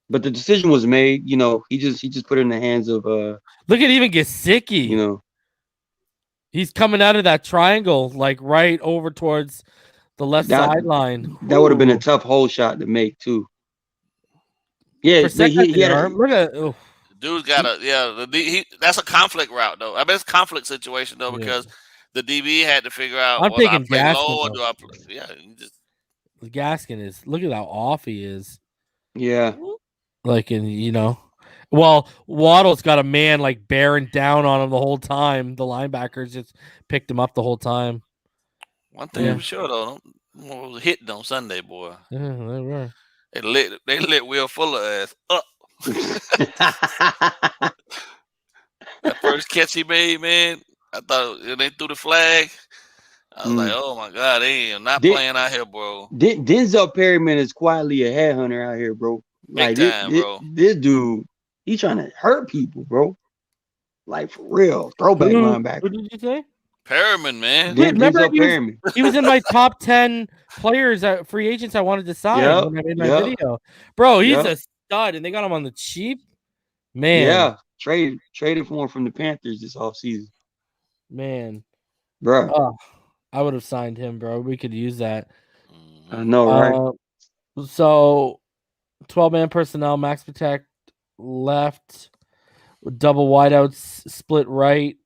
S2: But the decision was made. You know, he just put it in the hands of.
S1: Look at even Gesicki.
S2: You know.
S1: He's coming out of that triangle, like right over towards the left sideline.
S2: That would have been a tough hole shot to make, too. Yeah,
S3: look at dude's got that's a conflict route, though. I mean, it's a conflict situation, though, because the DB had to figure out.
S1: I'm thinking Gaskin.
S3: Low or do I play? Yeah,
S1: Gaskin is. Look at how off he is.
S2: Yeah,
S1: Well, Waddle's got a man like bearing down on him the whole time. The linebackers just picked him up the whole time.
S3: One thing for sure, though, was hitting on Sunday, boy.
S1: Yeah, they were.
S3: They lit Will Fuller ass up. That first catch he made, man, I thought they threw the flag. I was like, oh my God, they are not playing out here, bro.
S2: Denzel Perryman is quietly a headhunter out here, bro.
S3: Big time, bro.
S2: This dude, he's trying to hurt people, bro. Like for real. Throwback linebacker.
S1: What did you say?
S3: Perriman, man.
S1: Remember he was in my top 10 players, free agents I wanted to sign when I made my video. Bro, he's a stud, and they got him on the cheap. Man.
S2: Yeah. Traded for him from the Panthers this offseason.
S1: Man.
S2: Bro.
S1: Oh, I would have signed him, bro. We could use that.
S2: I know, right?
S1: So 12-man personnel, max protect left, double wideouts, split right.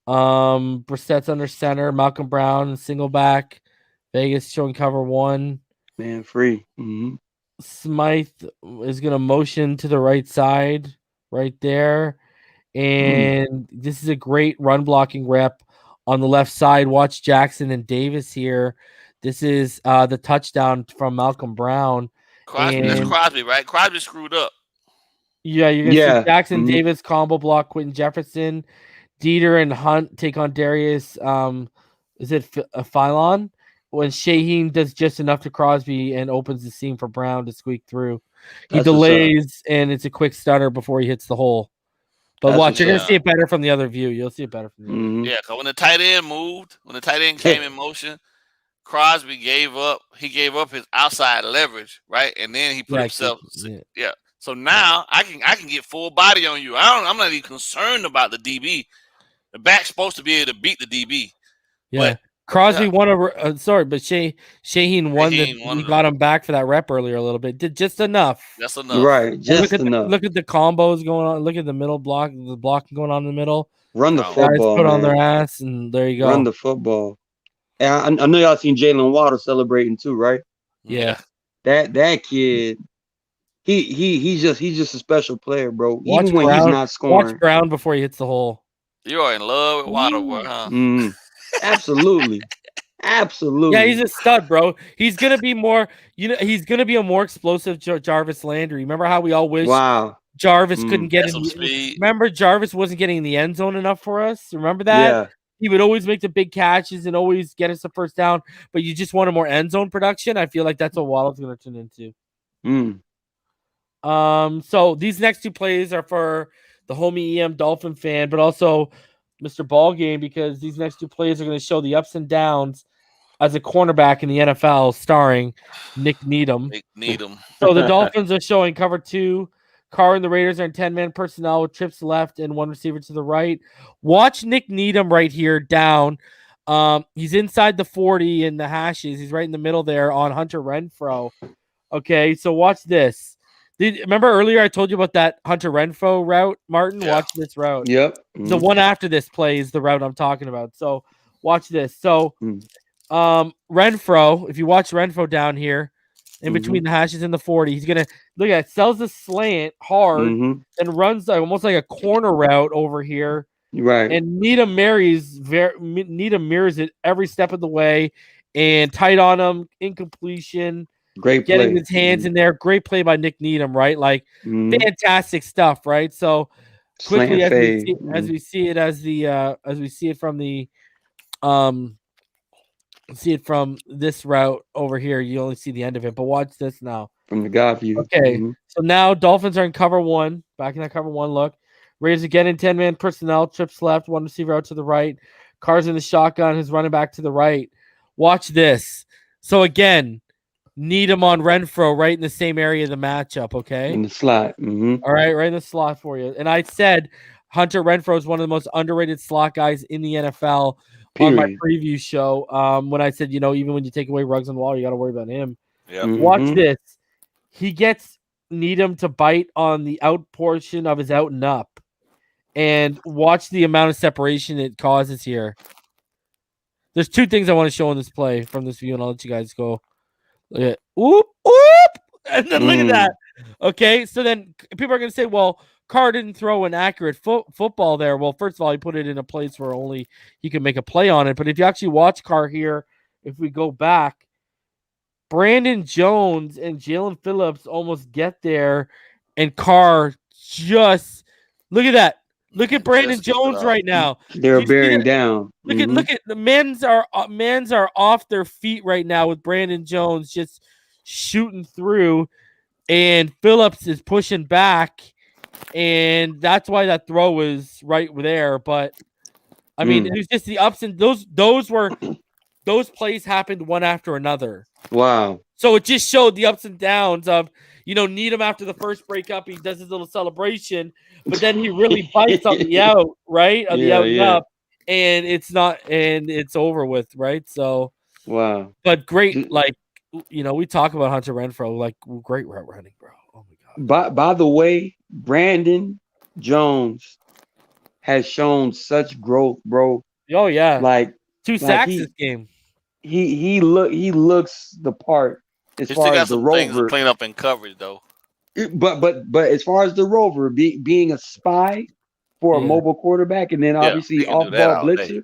S1: Brissett's under center, Malcolm Brown single back, Vegas showing cover 1.
S2: Man free. Mm-hmm.
S1: Smythe is gonna motion to the right side, right there, and this is a great run blocking rep on the left side. Watch Jackson and Davis here. This is the touchdown from Malcolm Brown.
S3: That's Crosby, right? Crosby screwed up.
S1: Yeah, you're gonna see Jackson Davis combo block Quentin Jefferson. Dieter and Hunt take on Darius. Is it Philon? When Shaheen does just enough to Crosby and opens the seam for Brown to squeak through. He delays, and it's a quick stutter before he hits the hole. But watch, you're going to see it better from the other view. You'll see it better from the other view.
S3: Yeah, because when the tight end moved, when the tight end came in motion, Crosby gave up. He gave up his outside leverage, right? And then he put himself. Yeah. So now I can get full body on you. I'm not even concerned about the DB. The back's supposed to be able to beat the DB.
S1: Yeah. But Crosby won but Shaheen won. He got him back for that rep earlier a little bit. Did just enough.
S3: That's enough.
S2: Right. Just enough.
S1: Look at the combos going on. Look at the middle block. The blocking going on in the middle.
S2: Run the football.
S1: Put on their ass, and there you go.
S2: Run the football. And I know y'all seen Jalen Waddle celebrating too, right?
S1: Yeah.
S2: That kid. He's just a special player, bro.
S1: Watch
S2: Even when
S1: Brown,
S2: he's not scoring.
S1: Watch Brown before he hits the hole.
S3: You are in love with Waddle, huh?
S2: Absolutely. Absolutely.
S1: Yeah, he's a stud, bro. He's gonna be more, he's gonna be a more explosive Jarvis Landry. Remember how we all wish Jarvis couldn't get in speed. Remember Jarvis wasn't getting in the end zone enough for us? Remember that? Yeah. He would always make the big catches and always get us the first down, but you just wanted more end zone production. I feel like that's what Waddle's gonna turn into. So these next two plays are for the homie EM Dolphin fan, but also Mr. BallGame, because these next two plays are going to show the ups and downs as a cornerback in the NFL, starring Nick Needham. So the Dolphins are showing cover 2. Carr and the Raiders are in 10-man personnel with trips left and one receiver to the right. Watch Nick Needham right here down. He's inside the 40 in the hashes. He's right in the middle there on Hunter Renfrow. Okay, so watch this. Remember earlier I told you about that Hunter Renfrow route, Martin? Yeah. Watch this route.
S2: Yep.
S1: The one after this play is the route I'm talking about. So watch this. So Renfrow, if you watch Renfrow down here, in between the hashes and the 40, he's gonna look at it, sells the slant hard and runs almost like a corner route over here.
S2: Right.
S1: And Needham mirrors it every step of the way and tight on him, incompletion.
S2: Great play.
S1: Getting his hands in there. Great play by Nick Needham, right? Like fantastic stuff, right? So quickly as we see it from the see it from this route over here, you only see the end of it. But watch this now.
S2: From the God view.
S1: Okay. So now Dolphins are in cover 1. Back in that cover 1 look. Raiders again in 10-man personnel. Trips left. One receiver out to the right. Carr's in the shotgun. His running back to the right. Watch this. So again, Needham on Renfrow right in the same area of the matchup, okay?
S2: In the slot.
S1: All right, right in the slot for you. And I said Hunter Renfrow is one of the most underrated slot guys in the NFL. On my preview show, when I said, even when you take away Ruggs and Waller, you got to worry about him.
S3: Yeah.
S1: Watch this. He gets Needham to bite on the out portion of his out and up. And watch the amount of separation it causes here. There's 2 things I want to show in this play from this view, and I'll let you guys go. Look at oop, and then look at that. Okay, so then people are going to say, well, Carr didn't throw an accurate football there. Well, first of all, he put it in a place where only he could make a play on it. But if you actually watch Carr here, if we go back, Brandon Jones and Jalen Phillips almost get there, and Carr just look at that. Look at Brandon Jones right now.
S2: They're bearing down.
S1: Look at the men's are off their feet right now with Brandon Jones just shooting through, and Phillips is pushing back. And that's why that throw was right there. But I mean, it was just the ups and those plays happened one after another.
S2: Wow.
S1: So it just showed the ups and downs of, Needham after the first breakup, he does his little celebration, but then he really bites on the out, right? On the out and up, and it's over with, right? So
S2: wow.
S1: But great, we talk about Hunter Renfrow, like great route running, bro. Oh my
S2: God. By the way, Brandon Jones has shown such growth, bro.
S1: Oh yeah,
S2: like
S1: 2 sacks this game.
S2: He looks the part as far as the rover.
S3: Clean up in coverage though.
S2: But as far as the rover being a spy for a mobile quarterback, and then obviously off ball blitzer,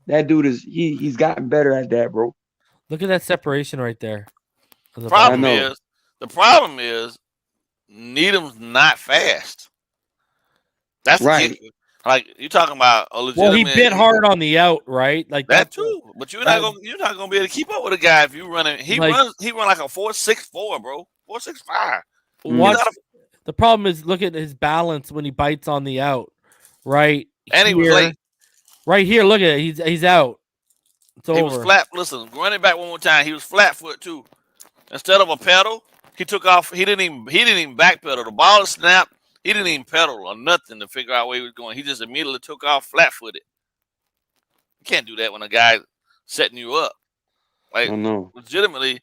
S2: that dude he's gotten better at that, bro.
S1: Look at that separation right there.
S3: The problem is Needham's not fast. That's right. Like you talking about a legitimate.
S1: Well, he bit hard on the out, right? Like
S3: that too. But you're not gonna be able to keep up with a guy if you running. He runs like a 4.64, bro. 4.65.
S1: The problem is look at his balance when he bites on the out, right?
S3: And he was late.
S1: Right here, look at it. He's out. It's over.
S3: He was flat. Listen, running back one more time. He was flat foot too. Instead of a pedal, he took off. He didn't even back pedal. The ball snapped. He didn't even pedal or nothing to figure out where he was going. He just immediately took off flat-footed. You can't do that when a guy's setting you up. Like, legitimately,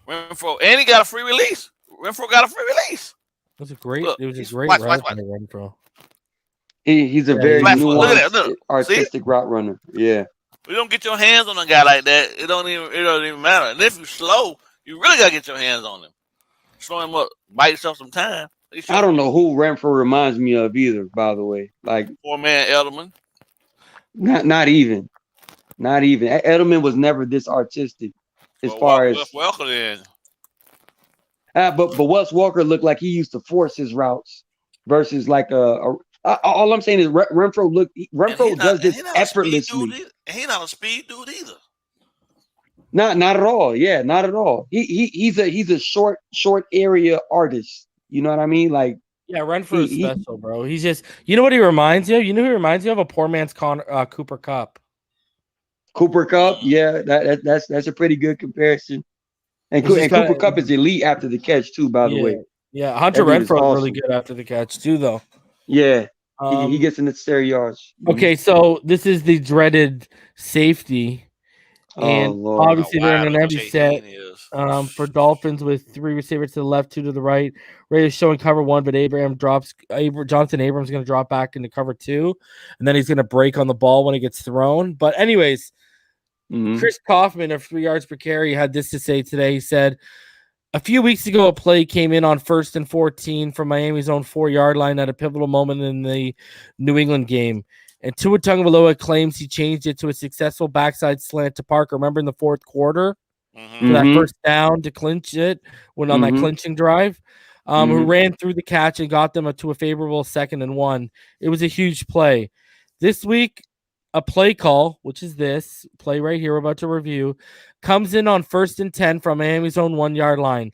S3: Renfrow, and he got a free release. Renfrow got a free release.
S1: It was a great route by Renfrow.
S2: He's a very nuanced, artistic route runner. Yeah.
S3: You don't get your hands on a guy like that, it don't even matter. And if you're slow, you really gotta get your hands on him. Slow him up, buy yourself some time.
S2: I don't know who Renfrow reminds me of either, by the way. Like
S3: 4-man Edelman.
S2: Not even. Edelman was never this artistic as far as
S3: Walker then.
S2: But Wes Walker looked like he used to force his routes versus like all I'm saying is Renfrow does this effortlessly.
S3: He's not a speed dude either.
S2: Not at all. Yeah, not at all. He's a short area artist. You know what I mean? Like
S1: Yeah, Renfrew is special, bro. He's just, you know what he reminds you of? You know who he reminds you of? A poor man's Cooper Kupp.
S2: Cooper Kupp, yeah, that's a pretty good comparison. And Cooper Kupp is elite after the catch too, by the way.
S1: Yeah, Hunter Renfrow is really good after the catch too, though.
S2: Yeah, he gets in the stair yards.
S1: Okay, so this is the dreaded safety. And obviously they're in an empty set for Dolphins with 3 receivers to the left, 2 to the right. Raiders showing cover 1, but Jonathan Abrams going to drop back into cover 2, and then he's going to break on the ball when it gets thrown. But anyways, Chris Kaufman of 3 yards per carry had this to say today. He said, a few weeks ago, a play came in on 1st and 14 from Miami's own 4-yard line at a pivotal moment in the New England game. And Tua Tagovailoa claims he changed it to a successful backside slant to Parker. Remember in the 4th quarter for that first down to clinch it when on that clinching drive, who ran through the catch and got them to a favorable 2nd and 1. It was a huge play. This week, a play call, which is this play right here we're about to review, comes in on 1st and 10 from Miami's own 1-yard line.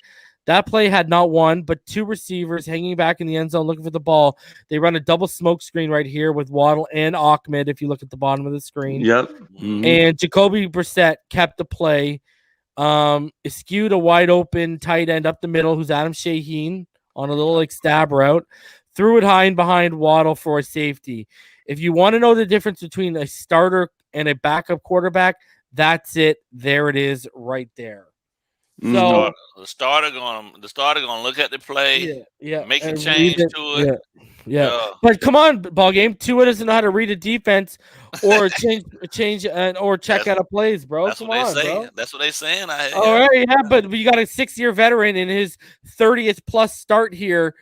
S1: That play had not 1, but 2 receivers hanging back in the end zone looking for the ball. They run a double smoke screen right here with Waddle and Ahmed, if you look at the bottom of the screen.
S2: Yep.
S1: And Jacoby Brissett kept the play. Skewed a wide open tight end up the middle, who's Adam Shaheen, on a little stab route. Threw it high and behind Waddle for a safety. If you want to know the difference between a starter and a backup quarterback, that's it. There it is right there. So
S3: the starter gonna look at the play, make a change to it.
S1: Yeah. But come on, BallGame. Tua doesn't know how to read a defense or change or check out of plays, bro.
S3: That's what they say. That's what they're saying.
S1: All right, but you got a 6-year veteran in his 30th plus start here.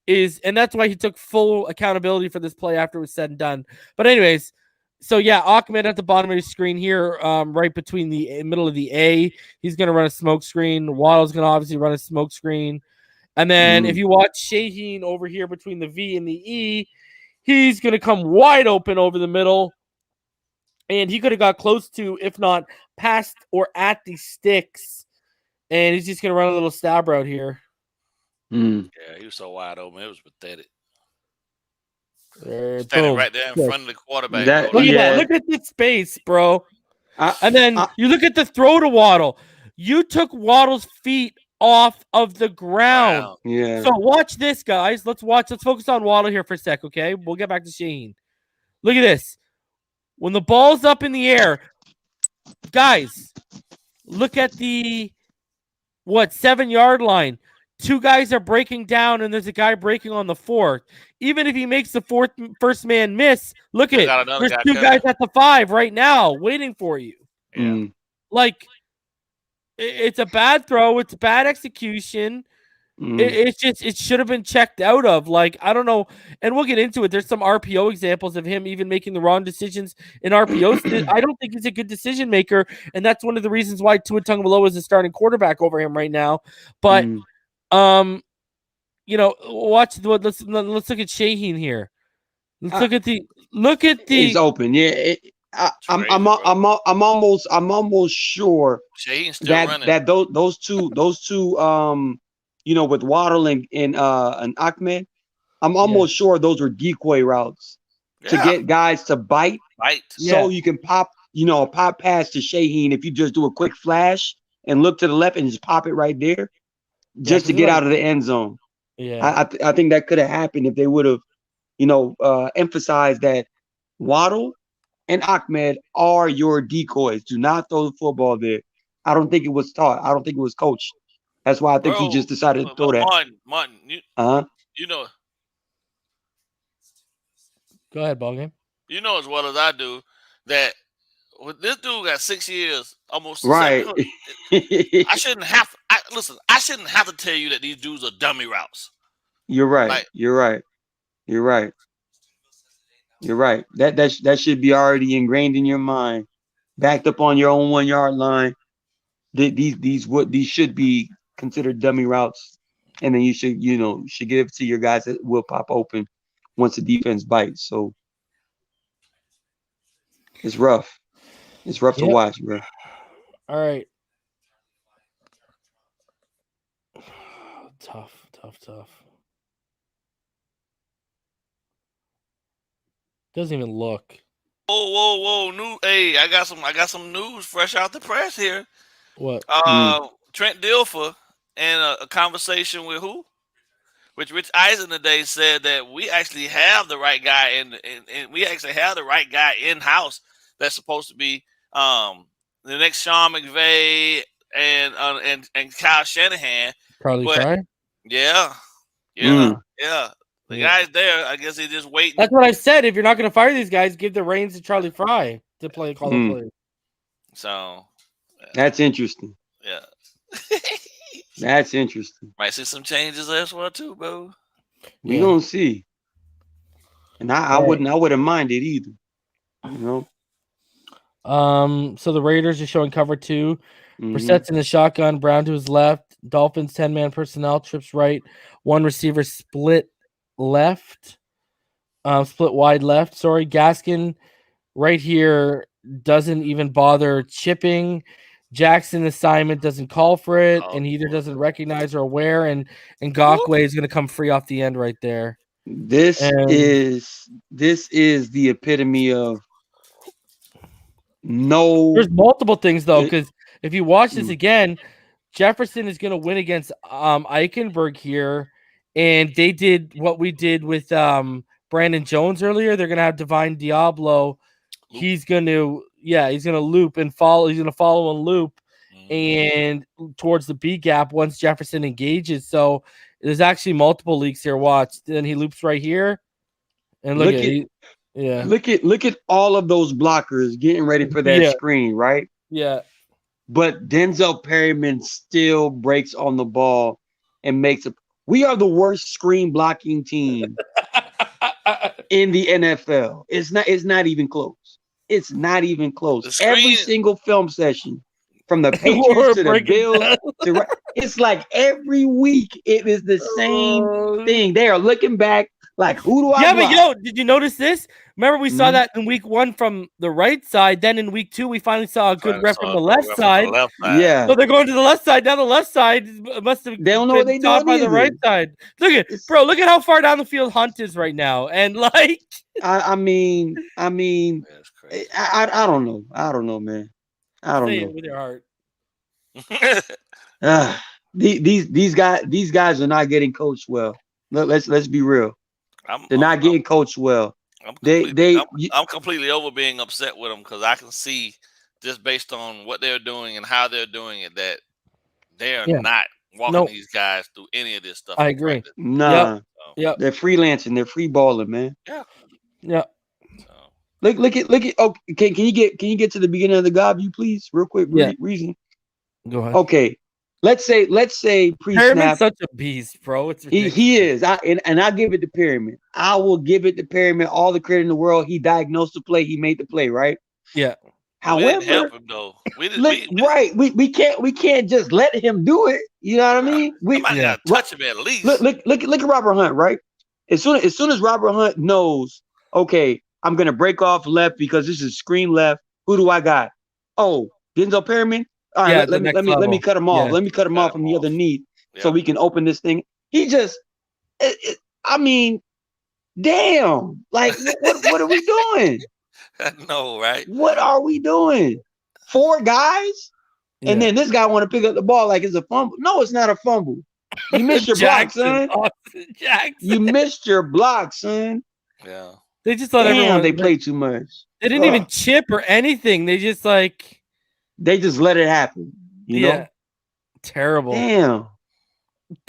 S1: And that's why he took full accountability for this play after it was said and done. But anyways, so yeah, Ahmed at the bottom of his screen here, right between the middle of the A, he's going to run a smoke screen. Waddle's going to obviously run a smoke screen. And then if you watch Shaheen over here between the V and the E, he's going to come wide open over the middle. And he could have got close to, if not past or at the sticks. And he's just going to run a little stab route here.
S3: Yeah, he was so wide open. It was pathetic. Standing right there in front of the quarterback.
S1: Look at that. Look at the space, bro. And then you look at the throw to Waddle. You took Waddle's feet off of the ground.
S3: Wow.
S2: Yeah.
S1: So watch this, guys. Let's focus on Waddle here for a sec, okay? We'll get back to Shaheen. Look at this. When the ball's up in the air, guys, look at the 7-yard line. 2 guys are breaking down, and there's a guy breaking on the 4th. Even if he makes the first man miss, look at it. There's 2 guys at the 5 right now waiting for you.
S3: Yeah.
S1: Like, it's a bad throw. It's bad execution. It should have been checked out of. Like, I don't know. And we'll get into it. There's some RPO examples of him even making the wrong decisions in RPOs. I don't think he's a good decision maker, and that's one of the reasons why Tua Tagovailoa is the starting quarterback over him right now. But watch let's look at Shaheen here. Let's look at the
S2: He's open. Yeah. I'm almost sure that those two with Waddle and Ahmed, I'm almost sure those were decoy routes to get guys to bite. So you can pop pass to Shaheen if you just do a quick flash and look to the left and just pop it right there. Just to get out of the end zone.
S1: Yeah,
S2: I think that could have happened if they would have, emphasized that Waddle and Ahmed are your decoys. Do not throw the football there. I don't think it was taught. I don't think it was coached. That's why I think he just decided to throw that.
S3: Martin,
S1: Go ahead, BallGame.
S3: You know as well as I do that this dude got 6 years, almost.
S2: Right.
S3: I shouldn't have to tell you that these dudes are dummy routes.
S2: You're right. You're right. That should be already ingrained in your mind, backed up on your own 1-yard line. These should be considered dummy routes, and then you should give it to your guys that will pop open once the defense bites. So it's rough. It's rough to watch, bro.
S1: All right. Tough. Doesn't even look.
S3: Whoa! Hey, I got some news fresh out the press here.
S1: What?
S3: Trent Dilfer in a conversation with who? Which Rich Eisen today said that we actually have the right guy and we actually have the right guy in house that's supposed to be the next Sean McVay and Kyle Shanahan.
S1: Charlie Fry?
S3: Yeah. The guy's there. I guess he's just waiting.
S1: That's what I said. If you're not going to fire these guys, give the reins to Charlie Fry to call the plays.
S3: So
S2: that's interesting.
S3: Yeah.
S2: That's interesting.
S3: Might see some changes as well too, bro.
S2: We gonna see. And I wouldn't mind it either. You
S1: know. So the Raiders are showing cover 2. Brissett's in the shotgun, Brown to his left. Dolphins 10-man personnel, trips right. One receiver split left. Split wide left. Sorry. Gaskin right here doesn't even bother chipping. Jackson assignment doesn't call for it, and either doesn't recognize or aware, and Ngakoue is going to come free off the end right there.
S2: This is the epitome of no.
S1: There's multiple things though, because if you watch this again, Jefferson is going to win against Eichenberg here, and they did what we did with Brandon Jones earlier. They're going to have Divine Diablo. He's going to loop and follow. He's going to follow and loop and towards the B gap once Jefferson engages. So there's actually multiple leaks here. Watch. Then he loops right here. And look at all of those blockers getting ready for that screen, right? Yeah.
S2: But Denzel Perryman still breaks on the ball and makes we are the worst screen blocking team in the NFL. It's not even close. It's not even close. Every single film session, from the Patriots to the Bills, it's like every week it is the same thing. They are looking back like, who do I block?
S1: But did you notice this? Remember we saw that in week 1 from the right side. Then in week 2, we finally saw a good rep from the left side.
S2: Yeah.
S1: So they're going to the left side. Now the left side must have
S2: they don't know what they do
S1: by the right side. Look at how far down the field Hunt is right now. And like
S2: I mean, I don't know. I don't know, man. I don't know.
S1: It with your heart.
S2: These guys are not getting coached well. Let's be real. They're not getting coached well.
S3: I'm completely over being upset with them because I can see just based on what they're doing and how they're doing it that they are not walking these guys through any of this stuff.
S1: I agree.
S2: Nah. Yep. They're freelancing. They're free balling, man.
S1: Yeah. Yeah.
S2: Look at. Oh, can you get to the beginning of the God view, please, real quick? Reason.
S1: Go ahead.
S2: Okay. Let's say pre-snap.
S1: Such a beast, bro. It's
S2: he is. And I give it to Perryman. I will give it to Perryman all the credit in the world. He diagnosed the play. He made the play, right?
S1: Yeah.
S3: However, we didn't help him though.
S2: We can't just let him do it. You know what I mean?
S3: We gotta touch him at least.
S2: Look at Robert Hunt, right? As soon as Robert Hunt knows, okay, I'm gonna break off left because this is screen left. Who do I got? Oh, Denzel Perryman. All right, let me cut him off. Let me cut him off from the other knee so we can open this thing. He just, I mean, damn! Like, what are we doing?
S3: I know, right?
S2: What are we doing? 4 guys, and then this guy want to pick up the ball like it's a fumble. No, it's not a fumble. You missed your block, son. You missed your block, son.
S3: Yeah.
S1: They just let everyone.
S2: They play too much.
S1: They didn't even chip or anything. They just
S2: They just let it happen. You know?
S1: Terrible.
S2: Damn.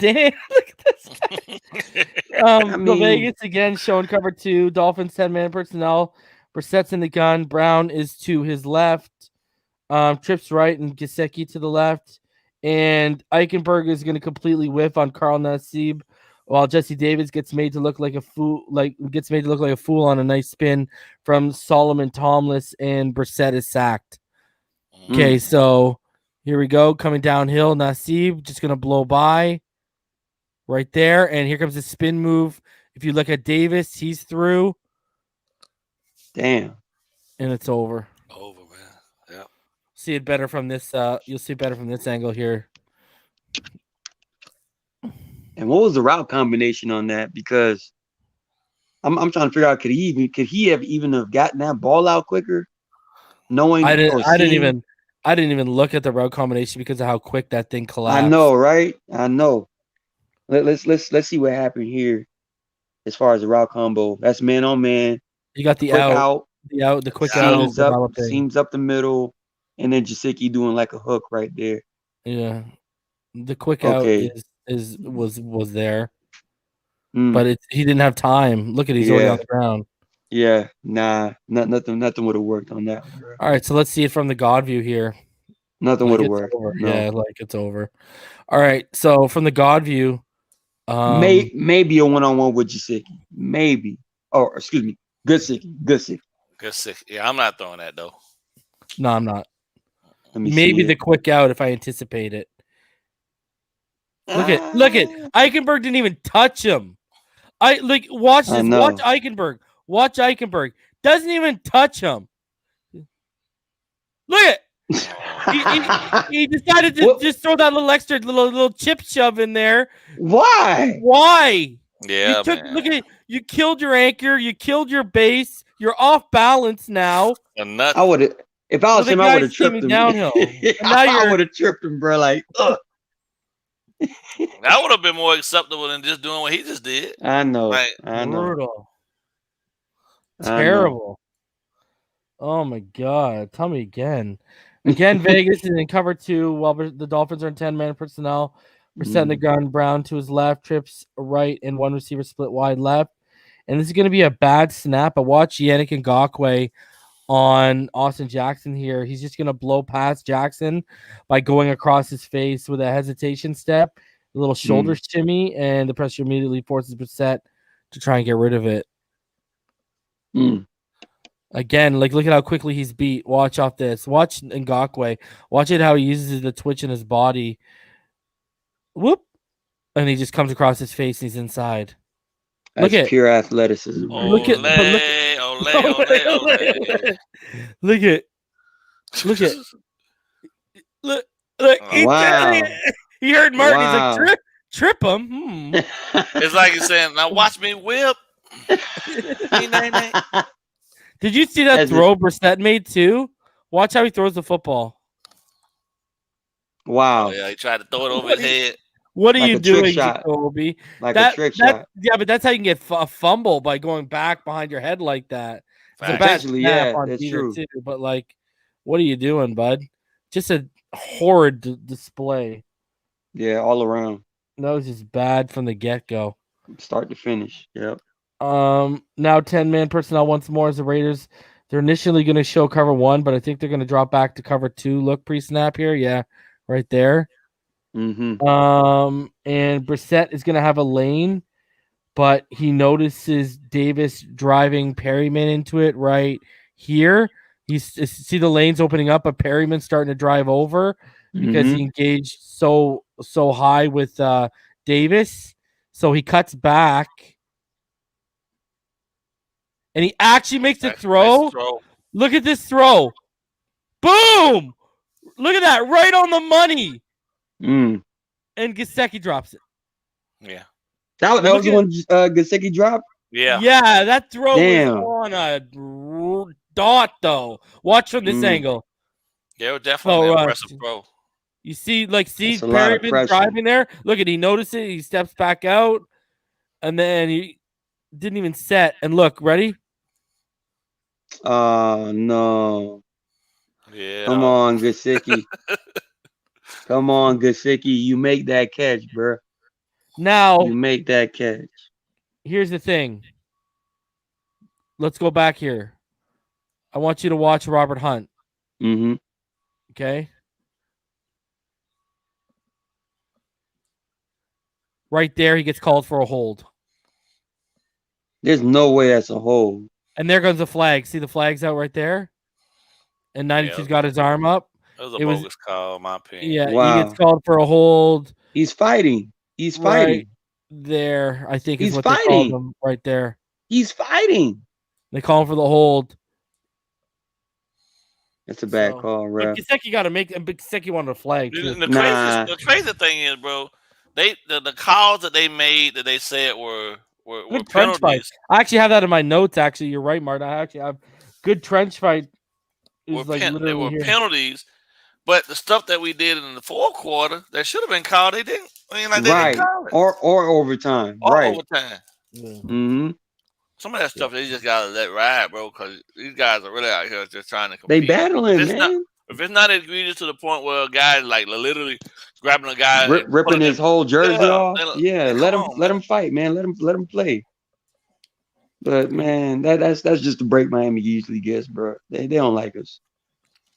S1: Look at this guy. Vegas again showing cover 2. Dolphins 10-man personnel. Brissett's in the gun. Brown is to his left. Trips right and Gesicki to the left. And Eichenberg is going to completely whiff on Carl Nassib, while Jesse Davis gets made to look like a fool. On a nice spin from Solomon Thomas, and Brissett is sacked. Okay, so here we go. Coming downhill, Nassib just going to blow by right there. And here comes the spin move. If you look at Davis, he's through.
S2: Damn.
S1: And it's over.
S3: Over, man. Yeah.
S1: See it better from this. You'll see it better from this angle here.
S2: And what was the route combination on that? Because I'm trying to figure out could he have gotten that ball out quicker, knowing
S1: I didn't
S2: seeing?
S1: even look at the route combination because of how quick that thing collapsed.
S2: I know, right? I know. Let's see what happened here as far as the route combo. That's man on man.
S1: You got the
S2: quick
S1: out, the quick out is developing.
S2: Seams up the middle, and then Jasicki doing like a hook right there.
S1: Yeah, the quick out was there, but he didn't have time. Look at he's already on the ground.
S2: Yeah, nah, nothing would have worked on that one, bro.
S1: All right, so let's see it from the God view here.
S2: Nothing would have worked. No.
S1: Yeah, like it's over. All right, so from the God view,
S2: maybe a one-on-one with Jasicki, maybe. Oh, excuse me, Good sick.
S3: Yeah, I'm not throwing that though.
S1: No, I'm not. Maybe the quick out if I anticipate it. Look at Eichenberg didn't even touch him. Watch this. Watch Eichenberg. Watch Eichenberg. Doesn't even touch him. Look at he decided to just throw that little extra little chip shove in there.
S2: Why?
S3: Yeah,
S1: look at it. You killed your anchor. You killed your base. You're off balance now.
S2: I would have. If I was him, I would have tripped him.
S1: Downhill.
S2: I would have tripped him, bro. Like,
S3: that would have been more acceptable than just doing what he just did.
S2: I know.
S1: Brutal. Terrible. Oh my God. Tell me again. Vegas is in cover 2 while the Dolphins are in 10-man personnel. Brissett in the gun, Brown to his left, trips right, and one receiver split wide left. And this is going to be a bad snap. I watched Yannick Ngakoue on Austin Jackson here. He's just going to blow past Jackson by going across his face with a hesitation step, a little shoulder shimmy, and the pressure immediately forces Brissett to try and get rid of it. Again, look at how quickly he's beat. Watch off this. Watch Ngakoue. Watch it how he uses the twitch in his body. Whoop. And he just comes across his face and he's inside.
S2: That's pure athleticism.
S1: Look at
S2: wow.
S1: He heard Martin. He's like, trip him.
S3: It's like he's saying, now watch me whip.
S1: Did you see that throw Brissett made too? Watch how he throws the football.
S2: Wow.
S3: Oh, yeah, he tried to throw it over his head.
S1: What are you doing, Jacoby?
S2: A trick shot.
S1: Yeah, but that's how you can get a fumble by going back behind your head like that.
S2: Potentially, yeah, that's true.
S1: Too, but what are you doing, bud? Just a horrid display.
S2: Yeah, all around.
S1: That was just bad from the get-go.
S2: Start to finish. Yep.
S1: Now 10-man personnel once more as the Raiders. They're initially going to show cover 1, but I think they're going to drop back to cover 2. Look, pre-snap here. Yeah, right there. And Brissett is going to have a lane, but he notices Davis driving Perryman into it right here. See the lanes opening up, but Perryman's starting to drive over because he engaged so high with Davis. So he cuts back. And he actually makes a throw.
S3: Nice throw.
S1: Look at this throw. Boom! Look at that. Right on the money. And Gesicki drops it.
S3: Yeah.
S2: That was the one Gesicki dropped?
S3: Yeah.
S1: Yeah, that throw was on a dot, though. Watch from this angle.
S3: Yeah, it was definitely an impressive throw.
S1: You see, Perryman driving there. Look at he notices it. He steps back out. And then he didn't even set. And look, ready?
S2: No.
S3: Yeah.
S2: Come on, Gesicki. Come on, Gesicki. You make that catch, bro.
S1: Now
S2: you make that catch.
S1: Here's the thing. Let's go back here. I want you to watch Robert Hunt. Okay. Right there, he gets called for a hold.
S2: There's no way that's a hold.
S1: And there goes the flag. See the flag's out right there? And 92's got his arm up.
S3: It was a bogus call, in my opinion.
S1: Yeah, he gets called for a hold.
S2: He's fighting. He's fighting.
S1: There, I think is what they called him right there.
S2: He's fighting.
S1: They call him for the hold.
S2: It's a bad call, bro.
S1: Gesicki got to make, and Gesicki wanted a flag.
S3: The crazy thing is, bro, the calls that they made that they said were were
S1: trench fight.
S3: penalties.
S1: I actually have that in my notes. Actually, you're right, Martin. I actually have good trench fight.
S3: They were penalties, but the stuff that we did in the fourth quarter that should have been called, they didn't. I mean, like they didn't call it.
S2: Or overtime, right?
S3: Overtime.
S1: Yeah.
S2: Mm-hmm.
S3: Some of that stuff they just gotta let ride, bro. Because these guys are really out here just trying to compete.
S2: They battling, man.
S3: If it's not egregious to the point where a guy like literally grabbing a guy,
S2: ripping his whole jersey off, let him fight, man. Let him play. But man, that's just the break Miami usually gets, bro. They don't like us.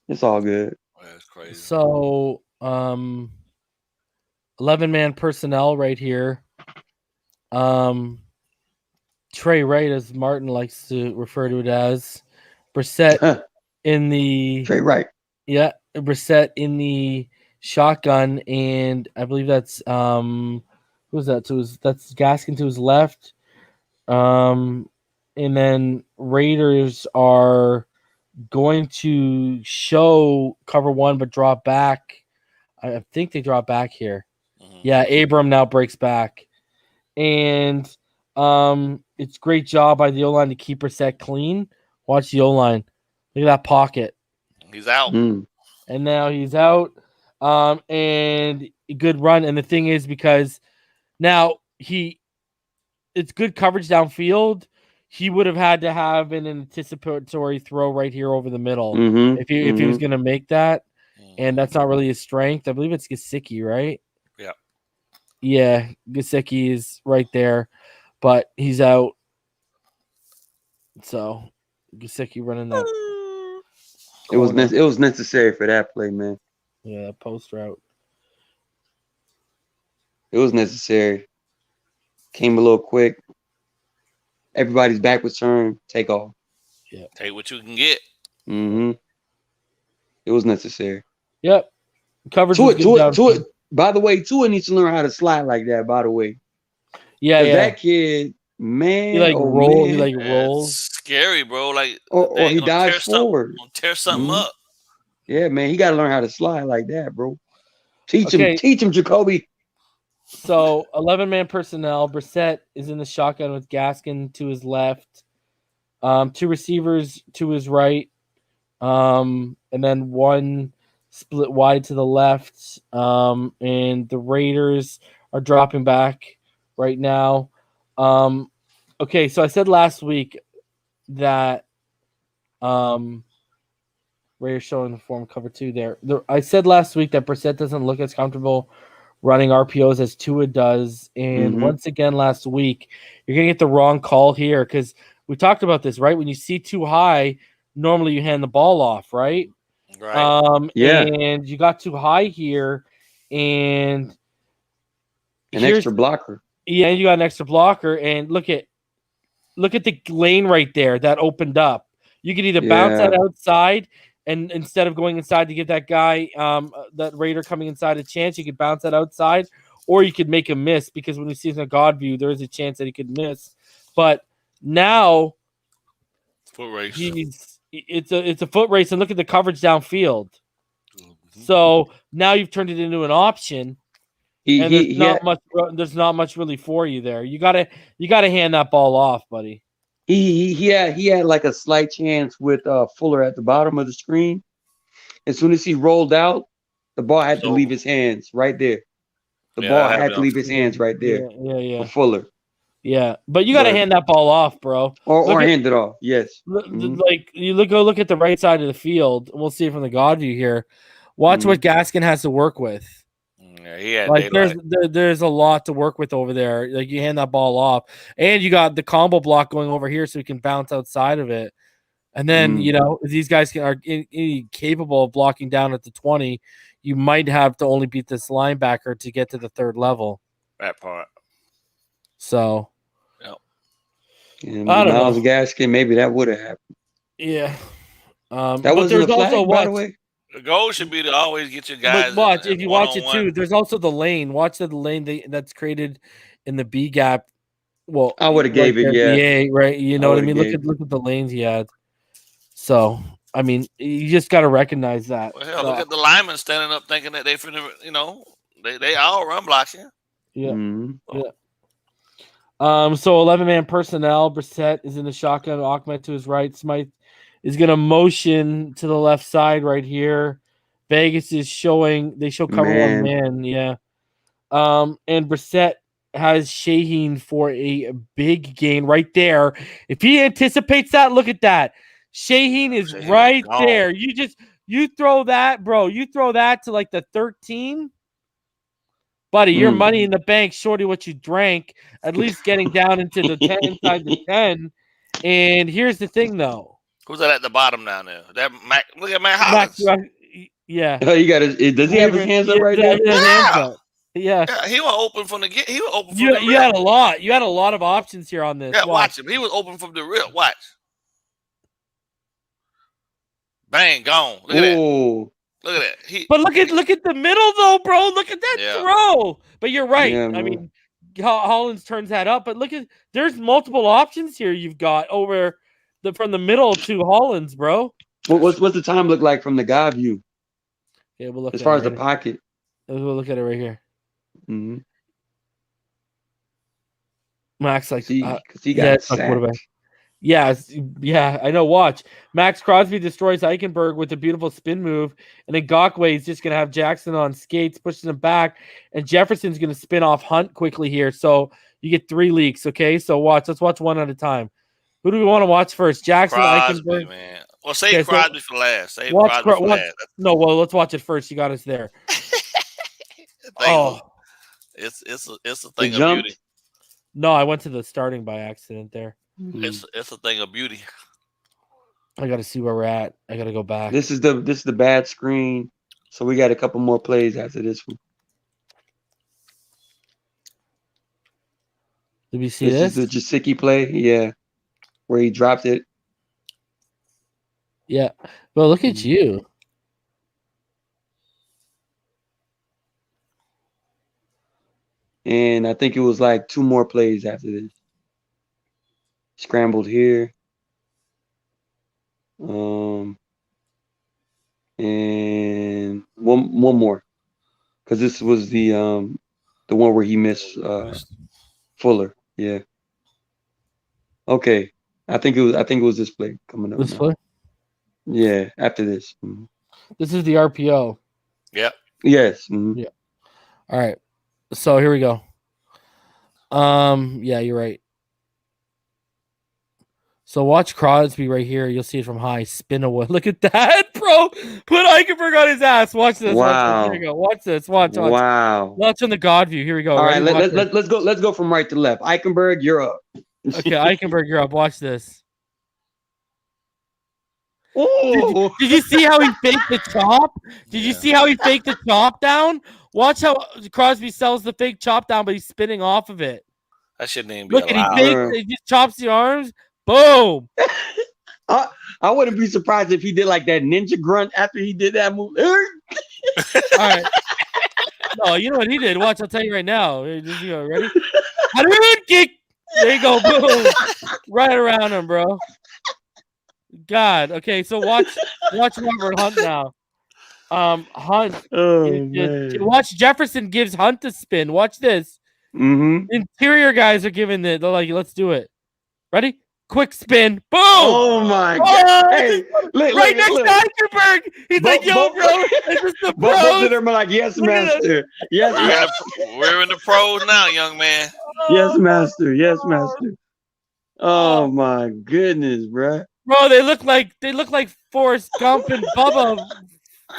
S2: It's all good.
S3: That's crazy.
S1: So 11-man personnel right here. Trey Wright, as Martin likes to refer to it as. Brissett in the
S2: Trey Wright.
S1: Yeah, Brissett in the shotgun, and I believe that's who's that? That's Gaskin to his left. And then Raiders are going to show cover one, but drop back. I think they drop back here. Mm-hmm. Yeah, Abram now breaks back. And it's great job by the O-line to keep Brissett clean. Watch the O-line. Look at that pocket.
S3: He's out.
S1: And now he's out. And a good run. And the thing is, because now it's good coverage downfield. He would have had to have an anticipatory throw right here over the middle if he was going to make that. And that's not really his strength. I believe it's Gesicki, right?
S3: Yeah.
S1: Yeah, Gesicki is right there, but he's out. So Gesicki running that.
S2: It was necessary for that play, man.
S1: Yeah, that post route.
S2: It was necessary. Came a little quick. Everybody's back with turn. Take off.
S3: Yeah. Take what you can get.
S2: Mm-hmm. It was necessary.
S1: Yep. Coverage
S2: to it. By the way, Tua needs to learn how to slide like that, by the way.
S1: Yeah.
S2: That kid, man.
S1: He rolls.
S3: Scary, bro. Like
S2: or he dives forward.
S3: Tear something up.
S2: Yeah, man. He got to learn how to slide like that, bro. Teach him, Jacoby.
S1: So 11-man personnel. Brissett is in the shotgun with Gaskin to his left. 2 receivers to his right. And then 1 split wide to the left. And the Raiders are dropping back right now. Okay, so I said last week that Raiders showing the form cover 2 there. I said last week that Brissett doesn't look as comfortable running RPOs as Tua does. And once again last week, you're going to get the wrong call here because we talked about this, right? When you see too high, normally you hand the ball off, right?
S3: Right.
S1: And you got too high here, and
S2: an extra blocker.
S1: Yeah, you got an extra blocker, and look at the lane right there that opened up. You could either bounce that outside, and instead of going inside to give that guy, that Raider coming inside a chance, you could bounce that outside, or you could make a miss because when he sees a God view, there is a chance that he could miss. But now,
S3: foot race.
S1: It's a foot race, and look at the coverage downfield. So now you've turned it into an option, and there's not much really for you there. You gotta hand that ball off, buddy.
S2: He had like a slight chance with Fuller at the bottom of the screen. As soon as he rolled out, the ball had to leave his hands right there. The ball had to leave his hands right there.
S1: Yeah.
S2: For Fuller.
S1: Yeah, but you got to hand that ball off, bro.
S2: Or hand it off. Yes.
S1: Like go look at the right side of the field. We'll see it from the God view here. Watch what Gaskin has to work with.
S3: Yeah,
S1: like there's a lot to work with over there. Like you hand that ball off, and you got the combo block going over here, so you can bounce outside of it. And then these guys are capable of blocking down at the 20. You might have to only beat this linebacker to get to the 3rd level.
S3: That part.
S1: So,
S2: I don't know. Gaskin, maybe that would have happened.
S1: Yeah.
S2: That wasn't a flag, by the way.
S3: The goal should be to always get your guys.
S1: But if you watch it too, there's also the lane. Watch the lane that's created in the B gap. Well,
S2: I would have gave it,
S1: yeah, right. You know what I mean? Look at the lanes he had. So, I mean, you just got to recognize that.
S3: Well, hell, look at the linemen standing up thinking that they finna, they all run blocking.
S1: Yeah.
S2: Mm-hmm.
S1: Yeah. So 11-man personnel. Brissett is in the shotgun. Ahmed to his right. Smythe is going to motion to the left side right here. Vegas is showing. They show cover one man. Yeah. And Brissett has Shaheen for a big gain right there. If he anticipates that, look at that. Shaheen is right there. You throw that, bro. You throw that to like the 13. Buddy, your money in the bank, shorty what you drank, at least getting down into the 10, inside the 10. And here's the thing, though.
S3: Who's that at the bottom down there? That Mac, look at Matt Hollins.
S1: Yeah.
S2: Oh, you got does he have his hands up right now?
S1: Yeah.
S3: He was open from the get. He was open from
S1: the
S3: rip.
S1: You had a lot. You had a lot of options here on this.
S3: Yeah, watch him. He was open from the rip. Watch. Bang, gone. Look at that. Look at that.
S1: But look at the middle though, bro. Look at that throw. But you're right.
S2: Yeah,
S1: I mean, Hollins turns that up. But there's multiple options here. You've got over from the middle to Hollins, bro.
S2: What's the time look like from the guy view?
S1: Yeah, we'll look
S2: as far as the pocket.
S1: We'll look at it right here.
S2: Mm-hmm.
S1: Max
S2: because he got sacked.
S1: Yeah, I know. Watch. Max Crosby destroys Eichenberg with a beautiful spin move, and then Ukpai is just going to have Jackson on skates, pushing him back, and Jefferson's going to spin off Hunt quickly here. So you get 3 leaks, okay? So let's watch one at a time. Who do we want to watch first? Jackson,
S3: Crosby,
S1: Eichenberg?
S3: Man. Well, save Crosby for last.
S1: No, well, let's watch it first. You got us there.
S3: It's a thing of beauty.
S1: No, I went to the starting by accident there.
S3: It's a thing of beauty.
S1: I got to see where we're at. I got to go back.
S2: This is the bad screen, so we got a couple more plays after this one.
S1: Did we see this?
S2: This is the Jasicki play, yeah, where he dropped it.
S1: Yeah, well, look at you.
S2: And I think it was like 2 more plays after this. Scrambled here. And one more. Because this was the one where he missed Fuller. Yeah. Okay. I think it was this play coming up.
S1: This play?
S2: Yeah, after this. Mm-hmm.
S1: This is the RPO.
S3: Yep.
S2: Yes. Mm-hmm.
S1: Yeah. All right. So here we go. Yeah, you're right. So watch Crosby right here. You'll see it from high. Spin away. Look at that, bro. Put Eichenberg on his ass. Watch this.
S2: Wow.
S1: Here we go. Watch this. Watch.
S2: Wow.
S1: Watch on the God view. Here we go.
S2: All right, let's go. Let's go from right to left. Eichenberg, you're up.
S1: Okay, Eichenberg, you're up. Watch this.
S2: Oh.
S1: Did you see how he faked the chop? Did you see how he faked the chop down? Watch how Crosby sells the fake chop down, but he's spinning off of it.
S3: That shouldn't even be
S1: Look,
S3: allowed.
S1: and he just chops the arms. Boom.
S2: I wouldn't be surprised if he did like that ninja grunt after he did that move.
S1: All right. No, you know what he did? Watch, I'll tell you right now. Just, ready? Kick. There you go. Boom. Right around him, bro. God. Okay, so watch Robert Hunt now. Hunt. Watch Jefferson gives Hunt a spin. Watch this.
S2: Mm-hmm.
S1: Interior guys are giving it. They're like, let's do it. Ready? Quick spin. Boom.
S2: Oh my God.
S1: Hey, look, next to Eichenberg. He's like, yo, bro. It's just the pros.
S2: Both of them are like, yes, master. Yes,
S3: master. We're in the pros now, young man.
S2: Yes, master. Yes, master. Oh my goodness, bro.
S1: Bro, they look like Forrest Gump and Bubba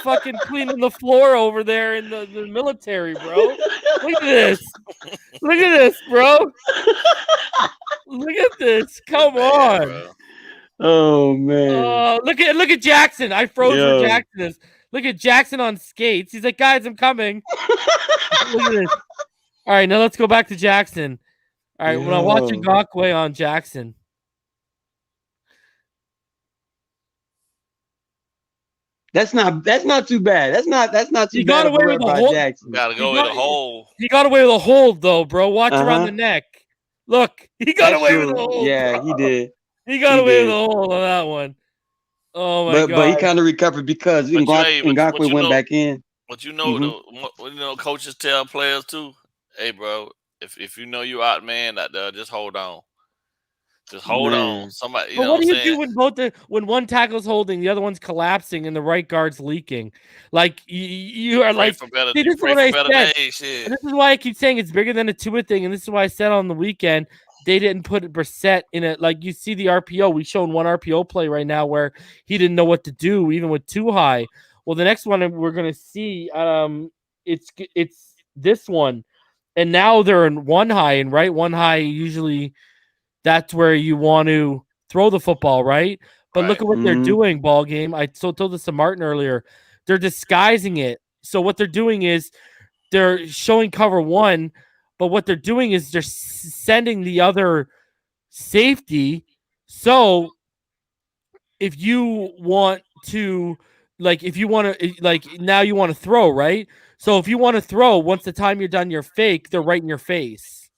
S1: fucking cleaning the floor over there in the military, bro. Look at this. Look at this, bro. Look at this. Come on.
S2: Oh man.
S1: Look at Jackson. I froze where Jackson is. Look at Jackson on skates. He's like, guys, I'm coming. Look at this. All right, now let's go back to Jackson. All right, when I'm watching Ukpai on Jackson.
S2: That's not too bad. That's not too
S1: he
S2: bad.
S1: Got away with the hold.
S2: Jackson.
S3: Gotta go with the hold.
S1: He got away with a hold though, bro. Watch around the neck. Look, he got away with the hold.
S2: Yeah,
S1: bro.
S2: he did.
S1: He got away with a hold on that one. Oh my God.
S2: But he kind of recovered because Ngakwe went back in.
S3: But you know, coaches tell players too, hey bro, If you know you out, man, just hold on. Just hold on. Somebody,
S1: but what do you do when one tackle's holding, the other one's collapsing, and the right guard's leaking? Like you are like, this is what I said. And this is why I keep saying it's bigger than a Tua thing, and this is why I said on the weekend they didn't put Brissett in it. Like you see the RPO, we showing one RPO play right now where he didn't know what to do, even with too high. Well, the next one we're gonna see, it's this one, and now they're in one high, and right one high usually. That's where you want to throw the football, right? But look at what they're doing, BallGame. I told this to Martin earlier. They're disguising it. So what they're doing is they're showing cover one, but what they're doing is they're sending the other safety. So if you want to, now you want to throw, right? So if you want to throw, once the time you're done your fake, they're right in your face.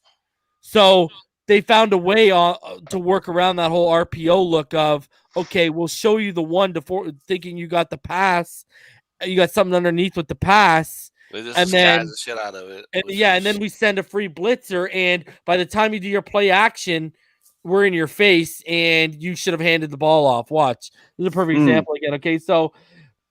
S1: So they found a way to work around that whole RPO look of, okay, we'll show you the one thinking you got the pass. You got something underneath with the pass.
S3: And then the shit out of it.
S1: And then we send a free blitzer. And by the time you do your play action, we're in your face and you should have handed the ball off. Watch. This is a perfect example again. Okay, so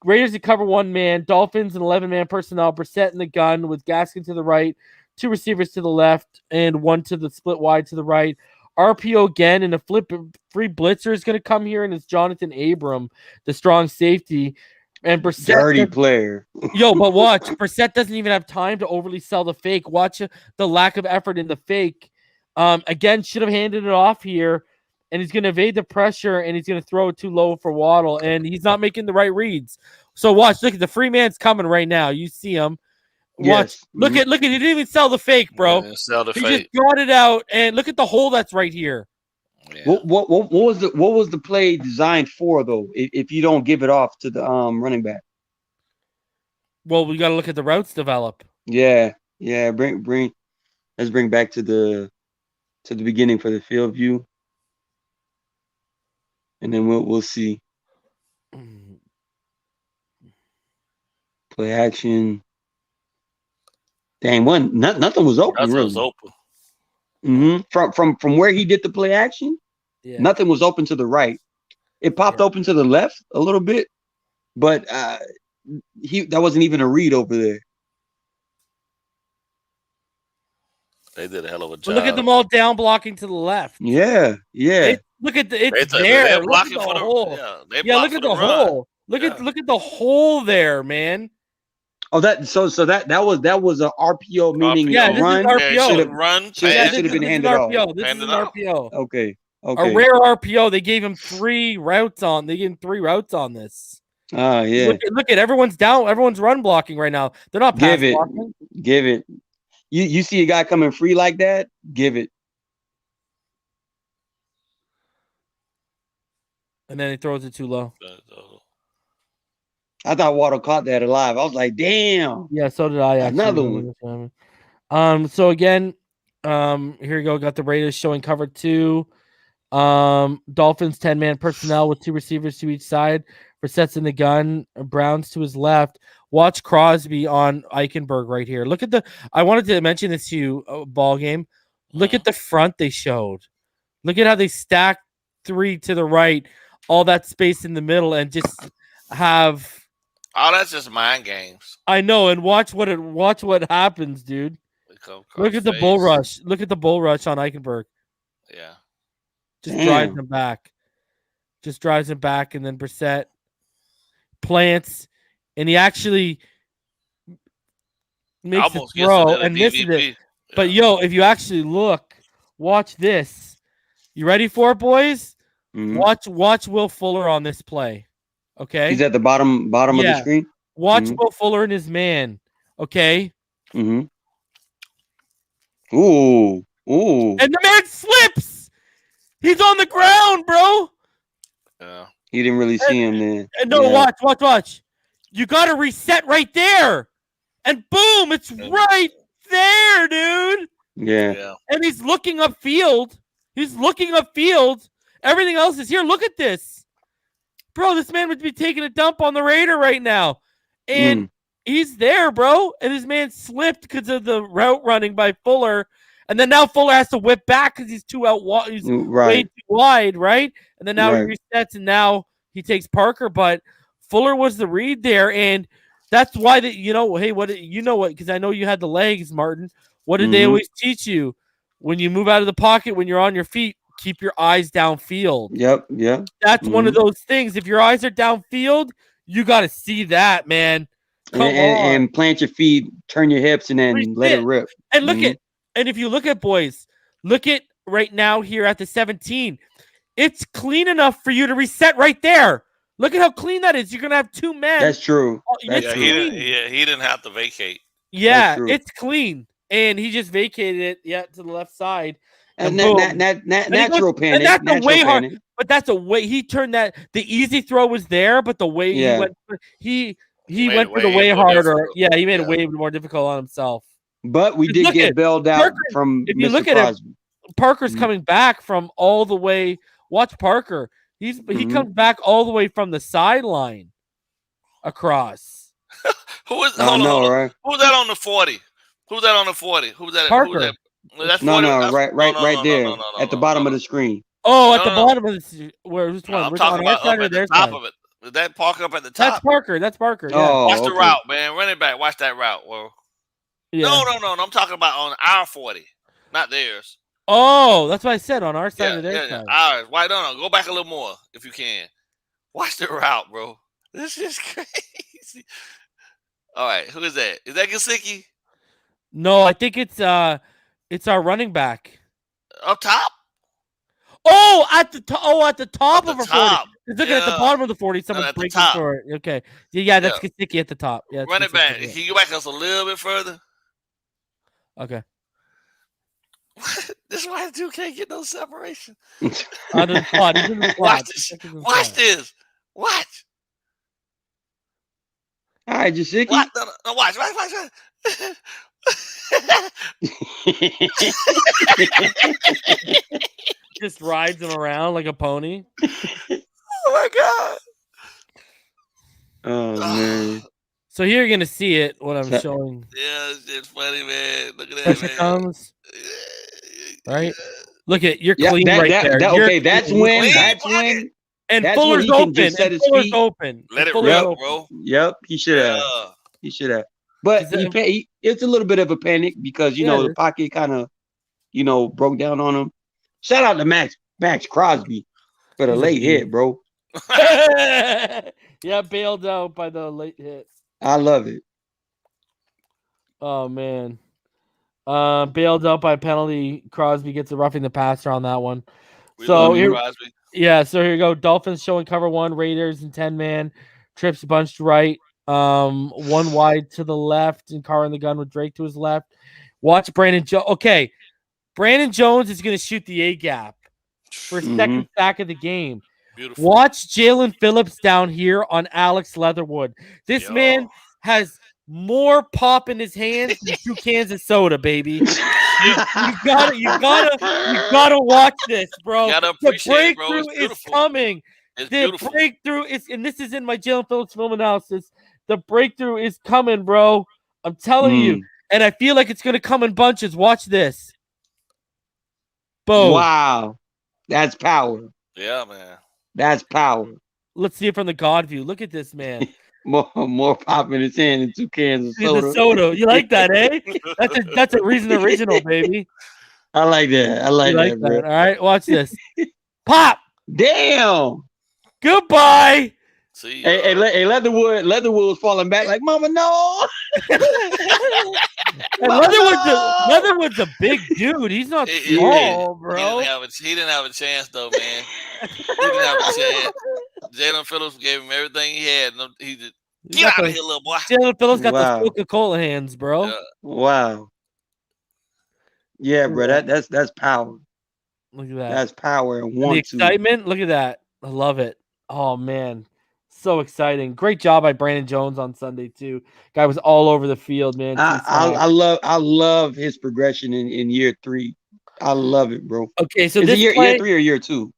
S1: Raiders to cover one man, Dolphins and 11-man personnel, Brissett in the gun with Gaskin to the right, 2 receivers to the left, and 1 to the split wide to the right. RPO again, and a free blitzer is going to come here, and it's Jonathan Abram, the strong safety. And Brissett,
S2: dirty player.
S1: But watch, Brissett doesn't even have time to overly sell the fake. Watch the lack of effort in the fake. Again, should have handed it off here, and he's going to evade the pressure, and he's going to throw it too low for Waddle, and he's not making the right reads. So watch, look at the free man's coming right now. You see him. Watch.
S2: Yes.
S1: Look at he didn't even sell the fake, bro.
S3: Yeah, sell the
S1: he
S3: fake.
S1: Just got it out, and look at the hole that's right here.
S2: Yeah. What was the play designed for though? If you don't give it off to the running back.
S1: Well, we got to look at the routes develop.
S2: Yeah. Bring. Let's bring back to the beginning for the field view, and then we'll see. Play action. Dang, nothing was open.
S3: Nothing
S2: really.
S3: Was open.
S2: From where he did the play action, nothing was open to the right. It popped open to the left a little bit, but that wasn't even a read over there.
S3: They did a hell of a job.
S1: But look at them all down blocking to the left.
S2: Yeah.
S1: Look at it's there.
S3: Look at the hole.
S1: Look at the hole. Look at the hole there, man.
S2: Oh, that was an RPO, meaning
S1: a run.
S2: RPO. Should have been handed off.
S1: This is an RPO.
S2: Okay.
S1: A rare RPO. They gave him 3 routes on. They gave him 3 routes on this.
S2: Yeah.
S1: Look at everyone's down. Everyone's run blocking right now. They're not pass blocking.
S2: Give it. You see a guy coming free like that? Give it.
S1: And then he throws it too low.
S2: I thought Waddle caught that alive. I was like, damn.
S1: Yeah, so did I. Actually.
S2: Another one.
S1: So again, here we go. Got the Raiders showing cover 2. Dolphins 10-man personnel with 2 receivers to each side. Brissett's in the gun. Brown's to his left. Watch Crosby on Eichenberg right here. Look at I wanted to mention this to you, BallGame. Look at the front they showed. Look at how they stacked 3 to the right, all that space in the middle, and just have.
S3: Oh, that's just mind games.
S1: I know, and watch what happens, dude. Look at the bull rush. Look at the bull rush on Eichenberg.
S3: Yeah.
S1: Just drives him back. Just drives him back, and then Brissett plants, and he actually makes a throw and misses it. Yeah. But if you actually look, watch this. You ready for it, boys? Mm-hmm. Watch Will Fuller on this play. Okay,
S2: he's at the bottom of the screen.
S1: Watch Will Fuller and his man. Okay.
S2: Mm-hmm. Ooh.
S1: And the man slips. He's on the ground, bro.
S3: Yeah.
S2: He didn't really see him, man.
S1: And watch. You got to reset right there. And boom, it's right there, dude.
S2: Yeah.
S1: And he's looking upfield. Everything else is here. Look at this. Bro, this man would be taking a dump on the Raider right now. And he's there, bro. And his man slipped because of the route running by Fuller. And then now Fuller has to whip back because he's too he's way too wide, right? And then now he resets, and now he takes Parker. But Fuller was the read there, and that's why that because I know you had the legs, Martin. What did they always teach you? When you move out of the pocket, when you're on your feet, keep your eyes downfield.
S2: Yep, yeah.
S1: That's one of those things. If your eyes are downfield, you got to see that, man. Come on.
S2: And plant your feet, turn your hips, and then let it rip.
S1: And look at, and if you look at boys, look at right now here at the 17. It's clean enough for you to reset right there. Look at how clean that is. You're gonna have two men.
S2: That's true.
S3: He didn't have to vacate.
S1: Yeah, it's clean. And he just vacated it, to the left side.
S2: And natural panic. And that's
S1: a way hard. But that's a way he turned that. The easy throw was there, but the way he went, he went for the way harder. Yeah, he made it way more difficult on himself.
S2: But we did get bailed out
S1: Parker,
S2: from
S1: if you
S2: Mr.
S1: look
S2: Crosby.
S1: at him, Parker's coming back from all the way. Watch Parker. He comes back all the way from the sideline across.
S3: Who was that on the 40? Who's that on the 40? Who's that?
S1: Parker.
S3: Who's that? That's
S2: right there at the bottom of the screen.
S1: Oh, at the bottom of the which one?
S3: I'm talking about up at the top of it. Is that Parker up at the top?
S1: That's Parker. Yeah.
S2: Oh,
S3: watch the route, man. Running back. Watch that route. Well, no. I'm talking about on our 40, not theirs.
S1: Oh, that's what I said on our side of their side.
S3: Ours. Why don't go back a little more if you can. Watch the route, bro. This is crazy. All right, who is that? Is that Gesicki?
S1: No, I think it's our running back.
S3: Up top?
S1: Oh, at the top of a 40. He's looking at the bottom of the 40. Someone's breaking for it. Okay. Yeah, that's Gesicki at the top. Yeah,
S3: run it back. Can you go back us a little bit further?
S1: Okay.
S3: This is why the dude can't get no separation.
S1: Under the spot. He's in the spot.
S3: Watch this. Watch.
S2: All right, Gesicki.
S3: No, watch.
S1: Just rides him around like a pony.
S3: Oh my god!
S2: Oh man!
S1: So here you're gonna see it. What I'm showing.
S3: Yeah, it's funny, man. Look at that.
S1: Pressure comes. Right. Look at you're clean right there.
S2: Okay, that's when.
S1: And Fuller's open. Fuller's open.
S3: Let it rip, bro.
S2: Yep, he should have. He should have. But it's a little bit of a panic because the pocket kind of broke down on him. Shout out to Max Crosby for the late hit, bro.
S1: Yeah, bailed out by the late hit.
S2: I love it.
S1: Oh man. Bailed out by penalty. Crosby gets a roughing the passer on that one. So here you go. Dolphins showing cover one. Raiders in 10-man. Trips bunched right. One wide to the left, and Carr in the gun with Drake to his left. Watch Brandon Jones. Okay, Brandon Jones is going to shoot the A gap for second sack of the game. Beautiful. Watch Jalen Phillips down here on Alex Leatherwood. This man has more pop in his hands than 2 cans of soda, baby. You gotta watch this, bro. The breakthrough is coming. The breakthrough is, and this is in my Jalen Phillips film analysis. The breakthrough is coming, bro. I'm telling you. And I feel like it's gonna come in bunches. Watch this. Boom.
S2: Wow. That's power.
S3: Yeah, man.
S2: That's power.
S1: Let's see it from the God view. Look at this, man.
S2: more pop in his hand than 2 cans of soda.
S1: You like that, eh? That's a Reason original, baby.
S2: I like that. I like that, bro.
S1: All right, watch this. Pop.
S2: Damn.
S1: Goodbye.
S3: See,
S2: hey, Leatherwood was falling back like, Mama, no.
S1: Leatherwood's a big dude. He's not small, bro.
S3: He didn't have a chance, though, man. He didn't have a chance. Jalen Phillips gave him everything he had. He just, get out of here, little boy.
S1: Jalen Phillips got the Coca-Cola hands, bro.
S3: Yeah.
S2: Wow. Yeah, bro. That's power.
S1: Look at that.
S2: That's power. And
S1: the excitement. Look at that. I love it. Oh man. So exciting. Great job by Brandon Jones on Sunday too. Guy was all over the field, man.
S2: I love his progression in year 3. I love it, bro.
S1: Okay, so
S2: is
S1: this
S2: year 3 or year 2?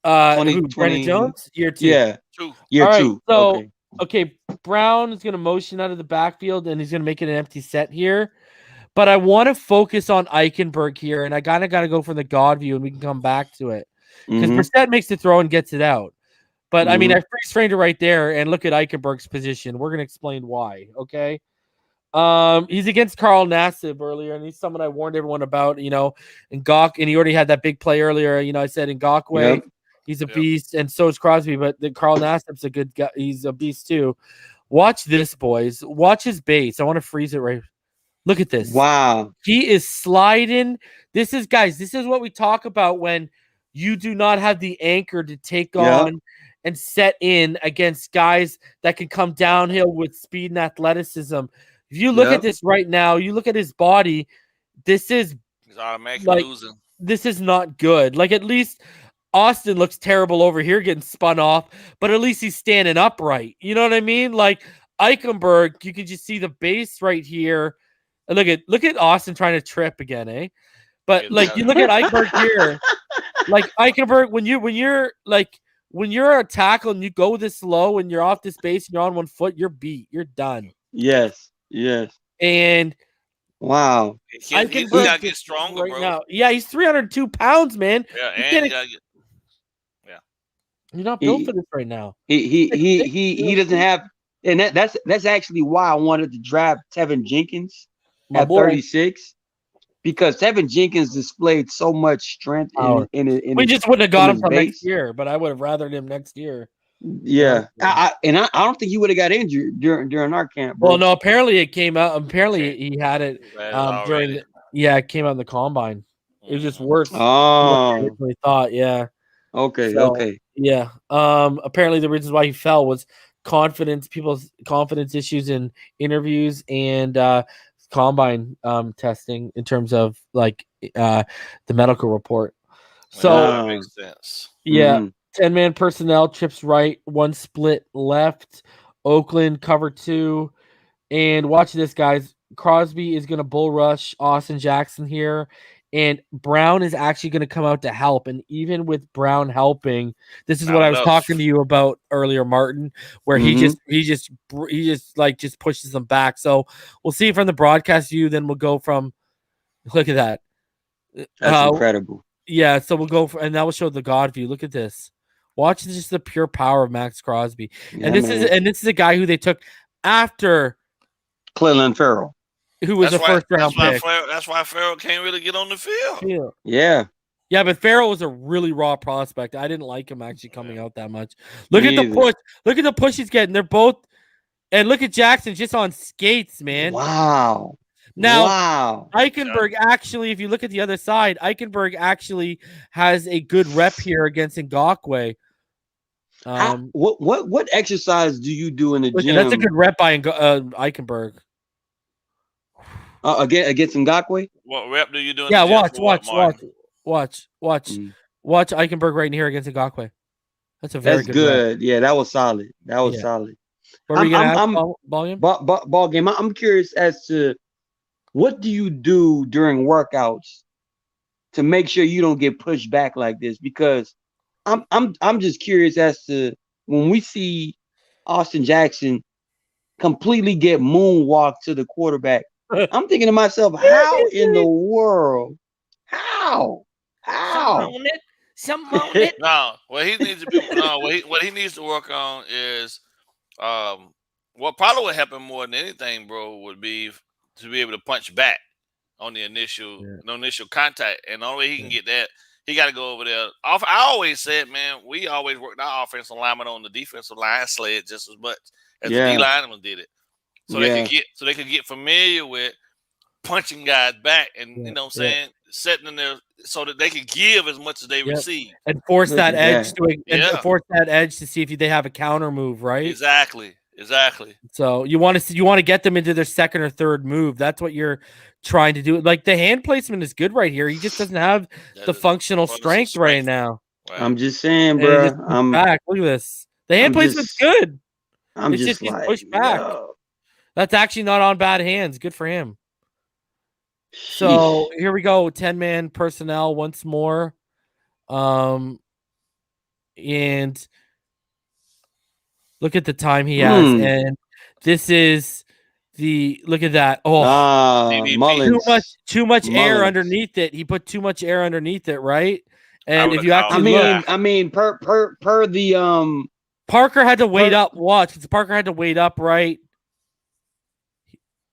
S1: Brandon Jones? Year 2.
S2: Yeah.
S3: 2.
S2: Year
S1: all
S2: 2.
S1: Right, so okay, Brown is gonna motion out of the backfield and he's gonna make it an empty set here. But I want to focus on Eichenberg here, and I kind of got to go from the God view, and we can come back to it. Because Brissett makes the throw and gets it out. But, I mean, I freeze-framed it right there, and look at Eichenberg's position. We're going to explain why, okay? He's against Carl Nassib earlier, and he's someone I warned everyone about, and he already had that big play earlier. I said Ngakwe, he's a beast, and so is Crosby, but Carl Nassib's a good guy. He's a beast too. Watch this, boys. Watch his base. I want to freeze it right. Look at this.
S2: Wow.
S1: He is sliding. This is what we talk about when you do not have the anchor to take on and set in against guys that can come downhill with speed and athleticism. If you look at this right now, you look at his body, he's
S3: automatically losing.
S1: This is not good. Like, at least Austin looks terrible over here getting spun off, but at least he's standing upright. You know what I mean? Like, Eichenberg, you can just see the base right here. And look at Austin trying to trip again, eh? But like, you look at Eichenberg here, like Eichenberg, when you're a tackle and you go this low and you're off this base and you're on 1 foot, you're beat. You're done.
S2: Yes.
S1: And
S2: wow,
S3: he gotta get stronger right now.
S1: Yeah, he's 302 pounds, man.
S3: Yeah,
S1: you're not built for this right now.
S2: He doesn't have, and that's actually why I wanted to draft Tevin Jenkins at 36, because Tevin Jenkins displayed so much strength in
S1: we just wouldn't have got him from next year, but I would have rathered him next year.
S2: Yeah, I don't think he would have got injured during our camp, bro.
S1: Well, no, apparently it came out. Apparently he had it during. It came out in the combine. It was just worse.
S2: Oh,
S1: than we thought. Yeah.
S2: Okay.
S1: Yeah. Apparently the reasons why he fell was people's confidence issues in interviews and combine testing in terms of like the medical report. So
S3: that makes sense.
S1: Yeah. 10-man personnel, trips right, 1 split left. Oakland cover 2. And watch this, guys. Crosby is going to bull rush Austin Jackson here. And Brown is actually going to come out to help. And even with Brown helping, this is what I was talking to you about earlier, Martin, where he just pushes them back. So we'll see from the broadcast view. Then we'll go from, look at that.
S2: That's incredible.
S1: Yeah. So we'll go and that will show the God view. Look at this. Watch just the pure power of Max Crosby. And this is a guy who they took after
S2: Cleveland Farrell,
S1: who was a first-round pick.
S3: That's why Farrell can't really get on the field.
S2: Yeah,
S1: but Farrell was a really raw prospect. I didn't like him actually coming out that much. Look at the push. Look at the push he's getting. They're both, and look at Jackson just on skates, man.
S2: Wow.
S1: Now, Eichenberg actually, if you look at the other side, Eichenberg actually has a good rep here against Ngakwe.
S2: What exercise do you do in the gym?
S1: That's a good rep by Eichenberg.
S2: Against Ngakwe?
S3: What rep do you do?
S1: Yeah, watch Eichenberg right in here against Ngakwe. That's a very good rep.
S2: Yeah, that was solid. Solid.
S1: What are we gonna ask, BallGame?
S2: BallGame. I'm curious as to what do you do during workouts to make sure you don't get pushed back like this? Because I'm just curious as to when we see Austin Jackson completely get moonwalked to the quarterback. I'm thinking to myself, how in the world? How?
S1: Something on it.
S3: No, what he needs to be. What he needs to work on is, what probably would happen more than anything, bro, would be to be able to punch back on the initial contact, and the only way he can get that, he got to go over there. I always said, man, we always worked our offensive lineman on the defensive line sled just as much as the D lineman did it, so they could get familiar with punching guys back, and you know what I'm saying, setting in there so that they could give as much as they receive
S1: and force that edge force that edge to see if they have a counter move, right?
S3: Exactly.
S1: So you want to get them into their second or third move. That's what you're trying to do. Like, the hand placement is good right here. He just doesn't have the functional strength right now.
S2: Right. I'm just saying, bro. I'm
S1: back. Look at this. The hand placement's good.
S2: It's just like,
S1: pushed back. That's actually not on bad hands. Good for him. So here we go. 10-man personnel once more. And look at the time he has. And this is Look at that. Oh,
S2: Mullins.
S1: too much air underneath it. He put too much air underneath it, right? And if you actually
S2: I mean, per the
S1: Parker had to wait up. Watch, because Parker had to wait up, right?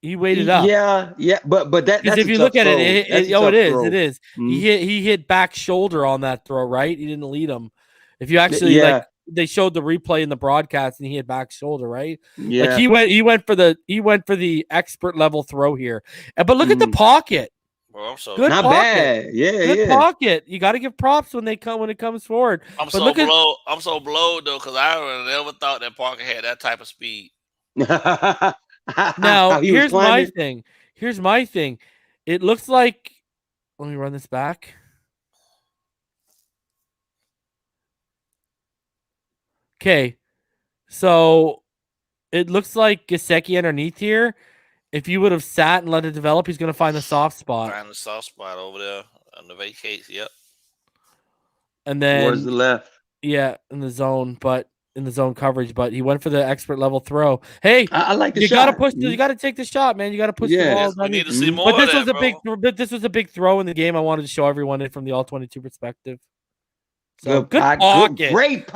S1: He waited up.
S2: Yeah, but that's
S1: if you look at it is.
S2: Mm-hmm.
S1: He hit back shoulder on that throw, right? He didn't lead him. If you actually they showed the replay in the broadcast, and he hit back shoulder, right?
S2: Yeah,
S1: like he went for the expert level throw here. But look at the pocket.
S3: Well,
S1: good
S2: not
S1: pocket.
S2: Bad. Yeah,
S1: good pocket. You got to give props when it comes forward.
S3: I'm so blowed though, because I never thought that Parker had that type of speed.
S1: Now here's my thing. It looks like, let me run this back. Okay, so it looks like Gesicki underneath here. If you would have sat and let it develop, he's going to find the soft spot.
S3: Find the soft spot over there on the vacates. Yep.
S1: And then
S2: towards the left.
S1: Yeah, in the zone coverage. But he went for the expert level throw. Hey,
S2: I like the
S1: you
S2: shot.
S1: Got to push. You got to take the shot, man. You got to push the ball.
S3: We need to see more.
S1: But this was a big throw in the game. I wanted to show everyone it from the All-22 perspective. So good pocket,
S2: great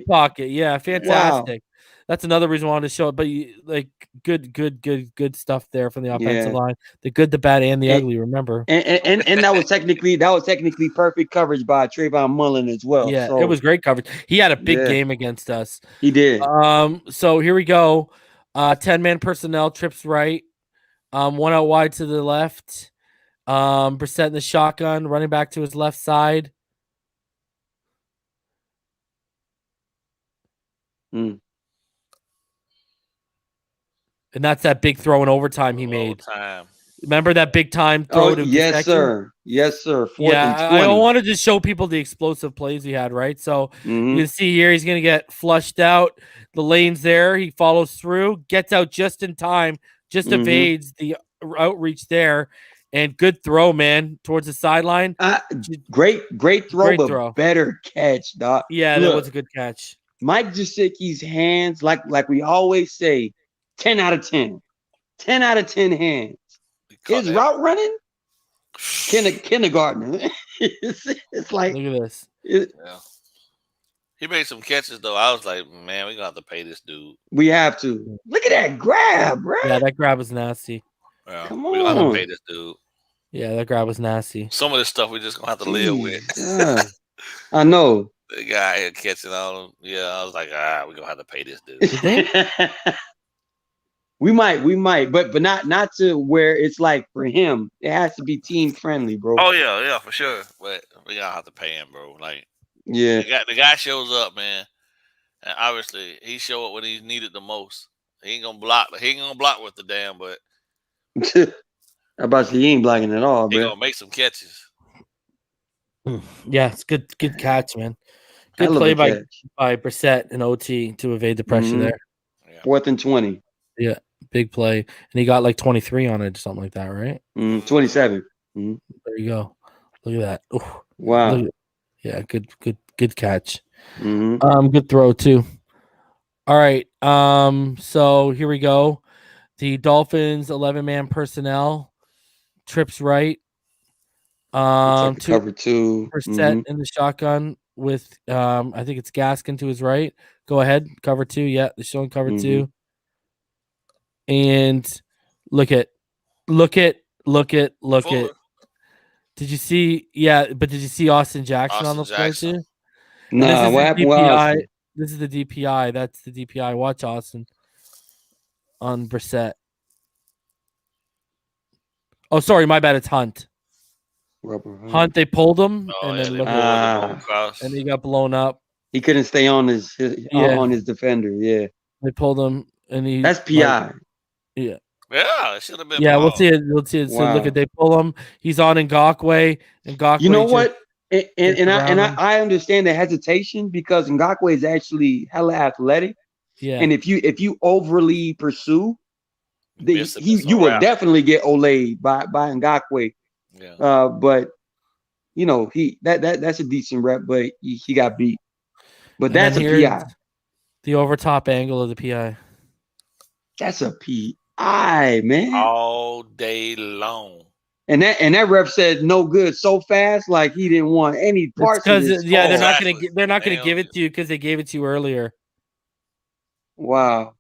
S1: pocket. Yeah, fantastic. Wow. That's another reason I wanted to show it. But good stuff there from the offensive line. The good, the bad, and the ugly. Remember,
S2: and that was technically perfect coverage by Trayvon Mullen as well.
S1: Yeah, it was great coverage. He had a big game against us.
S2: He did.
S1: So here we go. 10-man personnel, trips right. One out wide to the left. Brissett in the shotgun, running back to his left side. And that's that big throw in overtime he made. Remember that big time throw to
S2: Yes, sir.
S1: I wanted to show people the explosive plays he had, right? So you can see here he's going to get flushed out. The lane's there. He follows through, gets out just in time, just evades the outreach there. And good throw, man, towards the sideline.
S2: Great throw. Better catch, Doc.
S1: Yeah, that was a good catch.
S2: Mike Gesicki's hands, like we always say, 10 out of 10. 10 out of 10 hands. His route running, kindergarten. It's like,
S1: look at this.
S3: He made some catches though. I was like, man, we're gonna have to pay this dude.
S2: We have to. Look at that grab, right?
S1: Yeah, that grab was nasty.
S3: Yeah, come on, we're gonna have to pay this dude.
S1: Yeah, that grab was nasty.
S3: Some of this stuff we just gonna have to live with.
S2: I know.
S3: The guy here catching all. Yeah, I was like, we're gonna have to pay this dude.
S2: We might, but not to where it's like for him. It has to be team friendly, bro.
S3: Oh yeah, for sure. But we gotta have to pay him, bro. Like, the guy shows up, man, and obviously he showed up when he needed the most. He ain't gonna block. He ain't gonna block with the damn, but
S2: I about to say he ain't blocking at all, bro.
S3: He gonna make some catches.
S1: Yeah, it's good catch, man. Good play by Brissett and OT to evade the pressure there.
S3: Yeah.
S2: 4th and 20.
S1: Yeah, big play, and he got like 23 on it or something like that, right?
S2: 27.
S1: There you go. Look at that. Ooh.
S2: Wow.
S1: Yeah, good catch. Good throw too. All right. So here we go. The Dolphins 11-man personnel, trips right.
S2: Cover 2.
S1: Brissett in the shotgun with I think it's Gaskin to his right. Go ahead, cover 2. Yeah, they're showing cover 2. And look at. Did you see? Yeah, but did you see Austin Jackson on the play too?
S2: No, what happened?
S1: This is the DPI. That's the DPI. Watch Austin on Brissett. Oh, sorry, my bad. It's Hunt. Hunt. They pulled him, and then and he got blown up.
S2: He couldn't stay on his defender. Yeah,
S1: they pulled him, and
S2: that's PI.
S1: Yeah,
S3: it should have been.
S1: Yeah, we'll see it. So look at they pull him. He's on Ngakoue. Ngakoue.
S2: You know what? And I understand the hesitation because Ngakoue is actually hella athletic.
S1: Yeah.
S2: And if you overly pursue, you will definitely get olayed by Ngakoue.
S3: Yeah.
S2: But you know that's a decent rep, but he got beat. But that's a PI.
S1: The overtop angle of the PI.
S2: That's a PI. eye, man.
S3: All day long.
S2: And that rep said no good so fast, like he didn't want any parts of this.
S1: Because they're not
S3: Exactly.
S1: gonna give it to you because they gave it to you earlier.
S2: Wow.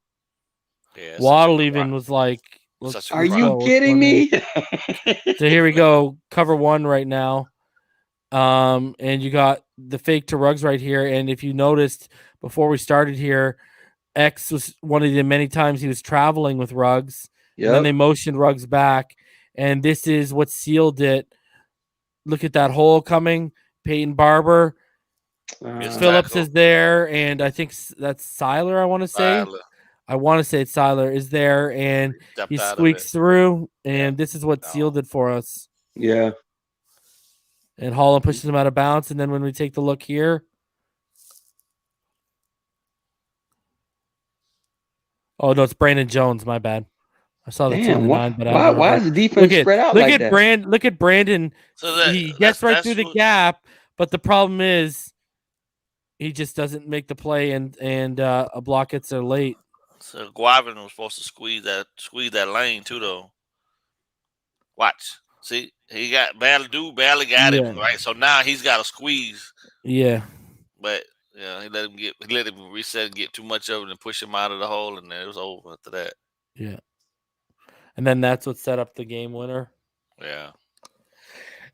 S3: Yeah,
S1: Waddle even was like,
S2: "Are you kidding me?"
S1: So here we go, cover 1 right now. And you got the fake to Ruggs right here. And if you noticed before we started here, X was one of the many times he was traveling with Ruggs. Yep. And then they motioned Ruggs back. And this is what sealed it. Look at that hole coming. Peyton Barber. Phillips is there. And I think that's Seiler, I want to say. I want to say it's Seiler is there. And he squeaks through. And this is what sealed it for us.
S2: Yeah.
S1: And Holland pushes him out of bounds. And then when we take the look here. Oh, no, it's Brandon Jones. My bad. I saw the 2 and the 9, but
S2: why is the defense spread out like that?
S1: Look at Brandon.
S3: So
S1: he gets right through the gap, but the problem is he just doesn't make the play, and a block gets there late.
S3: So Guavin was supposed to squeeze that lane too, though. Watch, see, he barely got him right. So now he's got to squeeze.
S1: Yeah,
S3: but he let him reset and get too much of it and push him out of the hole, and then it was over after that.
S1: Yeah. And then that's what set up the game winner.
S3: Yeah.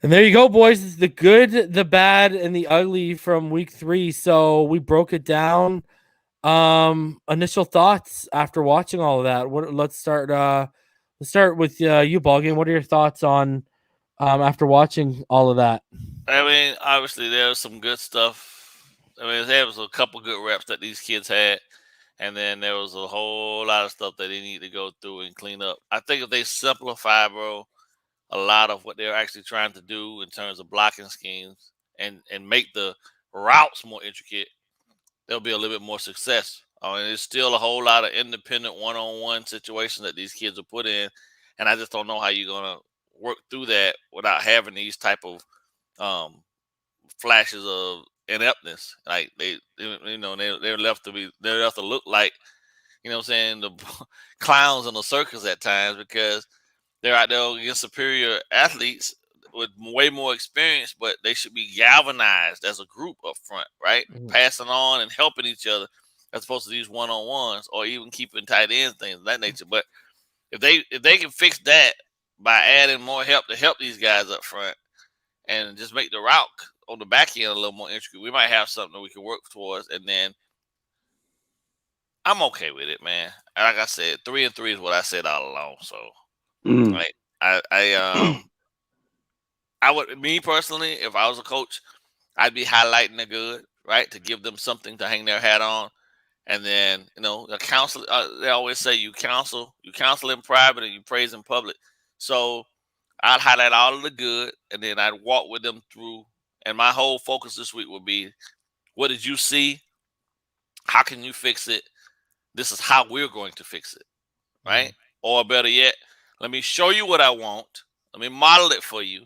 S1: And there you go, boys. It's the good, the bad, and the ugly from week 3. So we broke it down. Initial thoughts after watching all of that. Let's start with you, BallGame. What are your thoughts on after watching all of that?
S3: I mean, obviously there was some good stuff. I mean, there was a couple good reps that these kids had. And then there was a whole lot of stuff that they need to go through and clean up. I think if they simplify, bro, a lot of what they're actually trying to do in terms of blocking schemes and make the routes more intricate, there'll be a little bit more success. I mean, there's still a whole lot of independent one-on-one situations that these kids are put in, and I just don't know how you're gonna work through that without having these type of flashes of ineptness. Like they're left to look like, you know what I'm saying, the clowns in the circus at times, because they're out there against superior athletes with way more experience, but they should be galvanized as a group up front, right? Mm-hmm. Passing on and helping each other as opposed to these one-on-ones or even keeping tight ends, things of that nature. But if they can fix that by adding more help to help these guys up front and just make the route on the back end a little more intricate, we might have something that we can work towards. And then I'm okay with it, man. Like I said, 3-3 is what I said all along. So, like, I would, me personally, if I was a coach, I'd be highlighting the good, right, to give them something to hang their hat on. And then, the counsel. They always say you counsel in private and you praise in public. So I'd highlight all of the good, and then I'd walk with them through. And my whole focus this week would be, what did you see? How can you fix it? This is how we're going to fix it, right? Mm-hmm. Or better yet, let me show you what I want. Let me model it for you.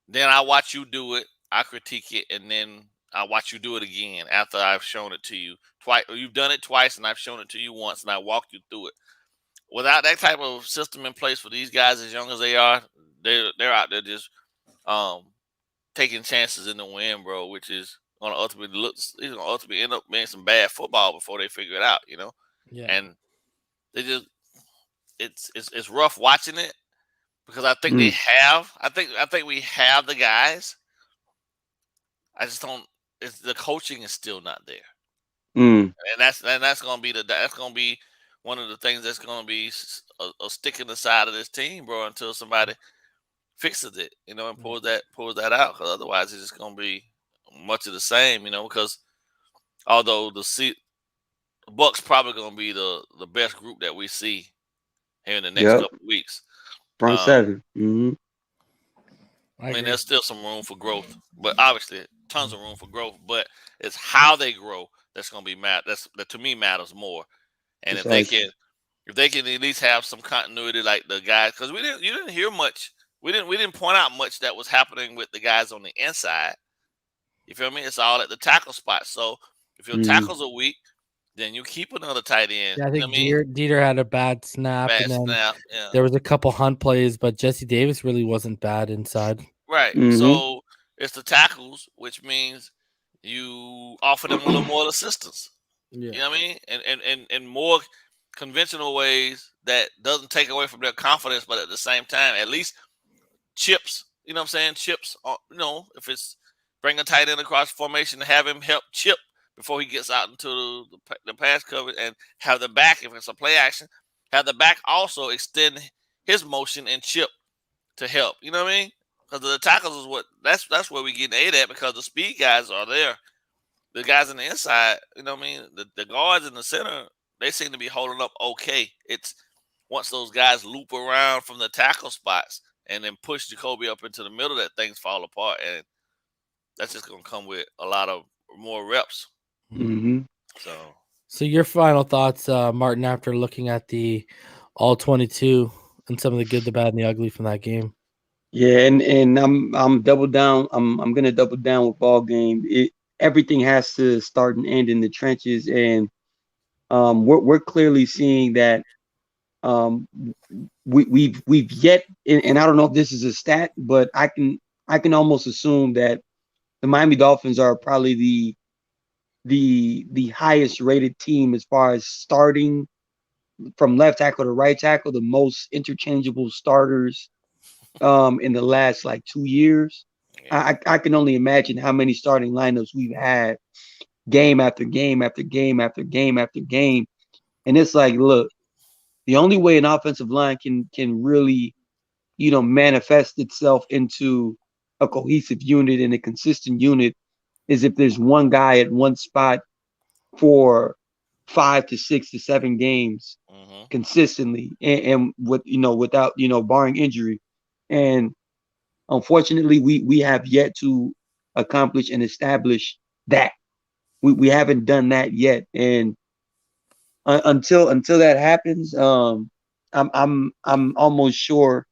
S3: Then I watch you do it. I critique it, and then I watch you do it again after I've shown it to you twice. Or you've done it twice, and I've shown it to you once, and I walked you through it. Without that type of system in place for these guys as young as they are, they're out there just taking chances in the win, bro, which is going to ultimately end up being some bad football before they figure it out, Yeah. And they just it's rough watching it because I think I think we have the guys. I just don't. The coaching is still not there, and that's going to be one of the things that's going to be a stick in the side of this team, bro, until somebody fixes it, and pulls that out. Because otherwise, it's just going to be much of the same, Because although the Bucks probably going to be the best group that we see here in the next couple of weeks.
S2: Front seven.
S3: I mean, there's still some room for growth, but obviously tons of room for growth. But it's how they grow that's going to be that to me matters more. And if they can at least have some continuity, like the guys, because you didn't hear much. We didn't point out much that was happening with the guys on the inside. You feel me? It's all at the tackle spot. So if your tackles are weak, then you keep another tight end.
S1: Yeah, I
S3: You know
S1: think
S3: what I mean?
S1: Dieter had a bad snap,
S3: Bad
S1: and then
S3: snap. Yeah.
S1: there was a couple hunt plays, but Jesse Davis really wasn't bad inside.
S3: Right.
S2: Mm-hmm.
S3: So it's the tackles, which means you offer them a little more assistance.
S1: Yeah.
S3: You know what I mean? And more conventional ways that doesn't take away from their confidence, but at the same time, at least chips. You know what I'm saying? Chips. If it's bring a tight end across formation to have him help chip before he gets out into the pass coverage, and have the back, if it's a play action, have the back also extend his motion and chip to help. You know what I mean? Because the tackles is that's where we get aid at, because the speed guys are there. The guys on the inside, you know what I mean? The guards in the center, they seem to be holding up okay. It's once those guys loop around from the tackle spots and then push Jacoby up into the middle that things fall apart. And that's just going to come with a lot of more reps.
S2: Mm-hmm.
S1: So your final thoughts, Martin, after looking at the All-22 and some of the good, the bad, and the ugly from that game.
S2: Yeah, and I'm double down. I'm gonna double down with BallGame. Everything has to start and end in the trenches, and we're clearly seeing that we've yet, and I don't know if this is a stat, but I can almost assume that the Miami Dolphins are probably the highest rated team as far as starting from left tackle to right tackle, the most interchangeable starters in the last like 2 years.
S3: Yeah.
S2: I can only imagine how many starting lineups we've had game after game after game after game after game. And it's like, look, the only way an offensive line can really, manifest itself into a cohesive unit and a consistent unit is if there's one guy at one spot for 5 to 6 to 7 games
S3: Mm-hmm.
S2: consistently, and without barring injury. And unfortunately, we have yet to accomplish and establish that. We haven't done that yet, and until that happens, I'm almost sure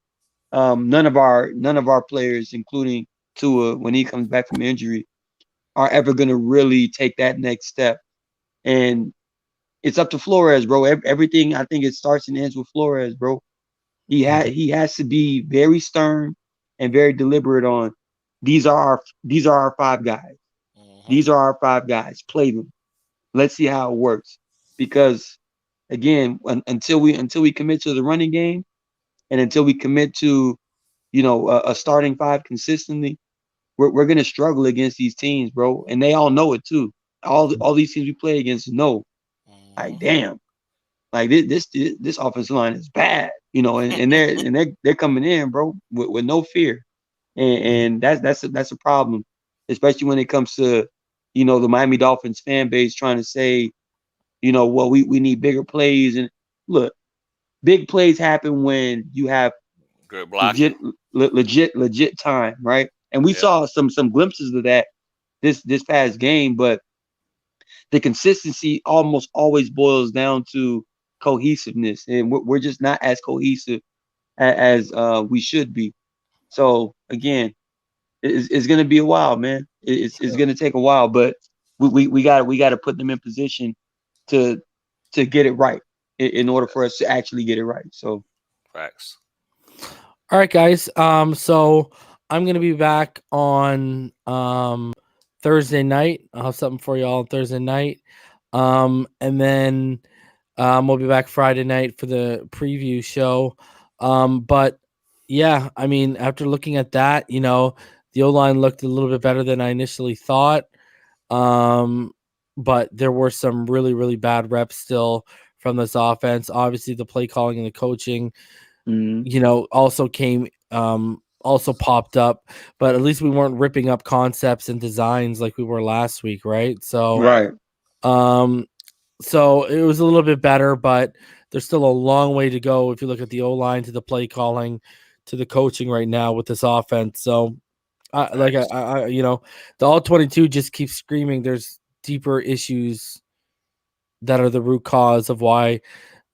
S2: none of our players, including Tua, when he comes back from injury, are ever going to really take that next step. And it's up to Flores, bro. Everything, I think, it starts and ends with Flores, bro. He has to be very stern and very deliberate on these are our 5 guys.
S3: Mm-hmm.
S2: These are our 5 guys. Play them. Let's see how it works. Because again, until we commit to the running game, and until we commit to a starting 5 consistently, we're gonna struggle against these teams, bro. And they all know it too. All these teams we play against know, like, damn, like this offensive line is bad, and they're coming in, bro, with no fear, and that's a problem, especially when it comes to the Miami Dolphins fan base trying to say, well, we need bigger plays. And look, big plays happen when you have
S3: Good blocking.
S2: legit time, right? And we saw some glimpses of that this past game, but the consistency almost always boils down to cohesiveness, and we're just not as cohesive as we should be. So again, it's going to be a while, man. It's going to take a while, but we got to put them in position to get it right in order for us to actually get it right. So,
S3: facts.
S1: All right, guys. So I'm gonna be back on Thursday night. I'll have something for you all on Thursday night. And then we'll be back Friday night for the preview show. But yeah, I mean, after looking at that, the O-line looked a little bit better than I initially thought. But there were some really, really bad reps still from this offense. Obviously, the play calling and the coaching, also came, also popped up. But at least we weren't ripping up concepts and designs like we were last week, right? So,
S2: right.
S1: So it was a little bit better, but there's still a long way to go if you look at the O-line, to the play calling, to the coaching right now with this offense. So, the All-22 just keeps screaming there's deeper issues that are the root cause of why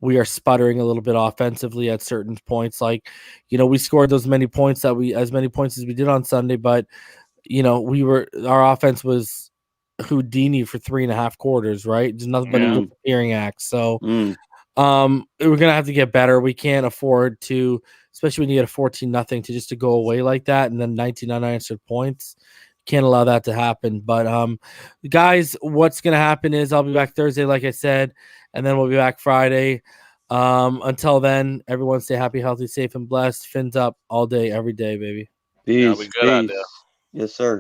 S1: we are sputtering a little bit offensively at certain points. Like, we scored as many points as we did on Sunday, but our offense was Houdini for 3.5 quarters, right? There's nothing but a disappearing act. So we're gonna have to get better. We can't afford to, especially when you get a 14-0 to go away like that, and then 19 unanswered points. Can't allow that to happen. But guys, what's gonna happen is I'll be back Thursday, like I said, and then we'll be back Friday. Until then, everyone stay happy, healthy, safe, and blessed. Fins up all day, every day, baby.
S2: Peace.
S3: Yeah, we good out there.
S2: Yes, sir.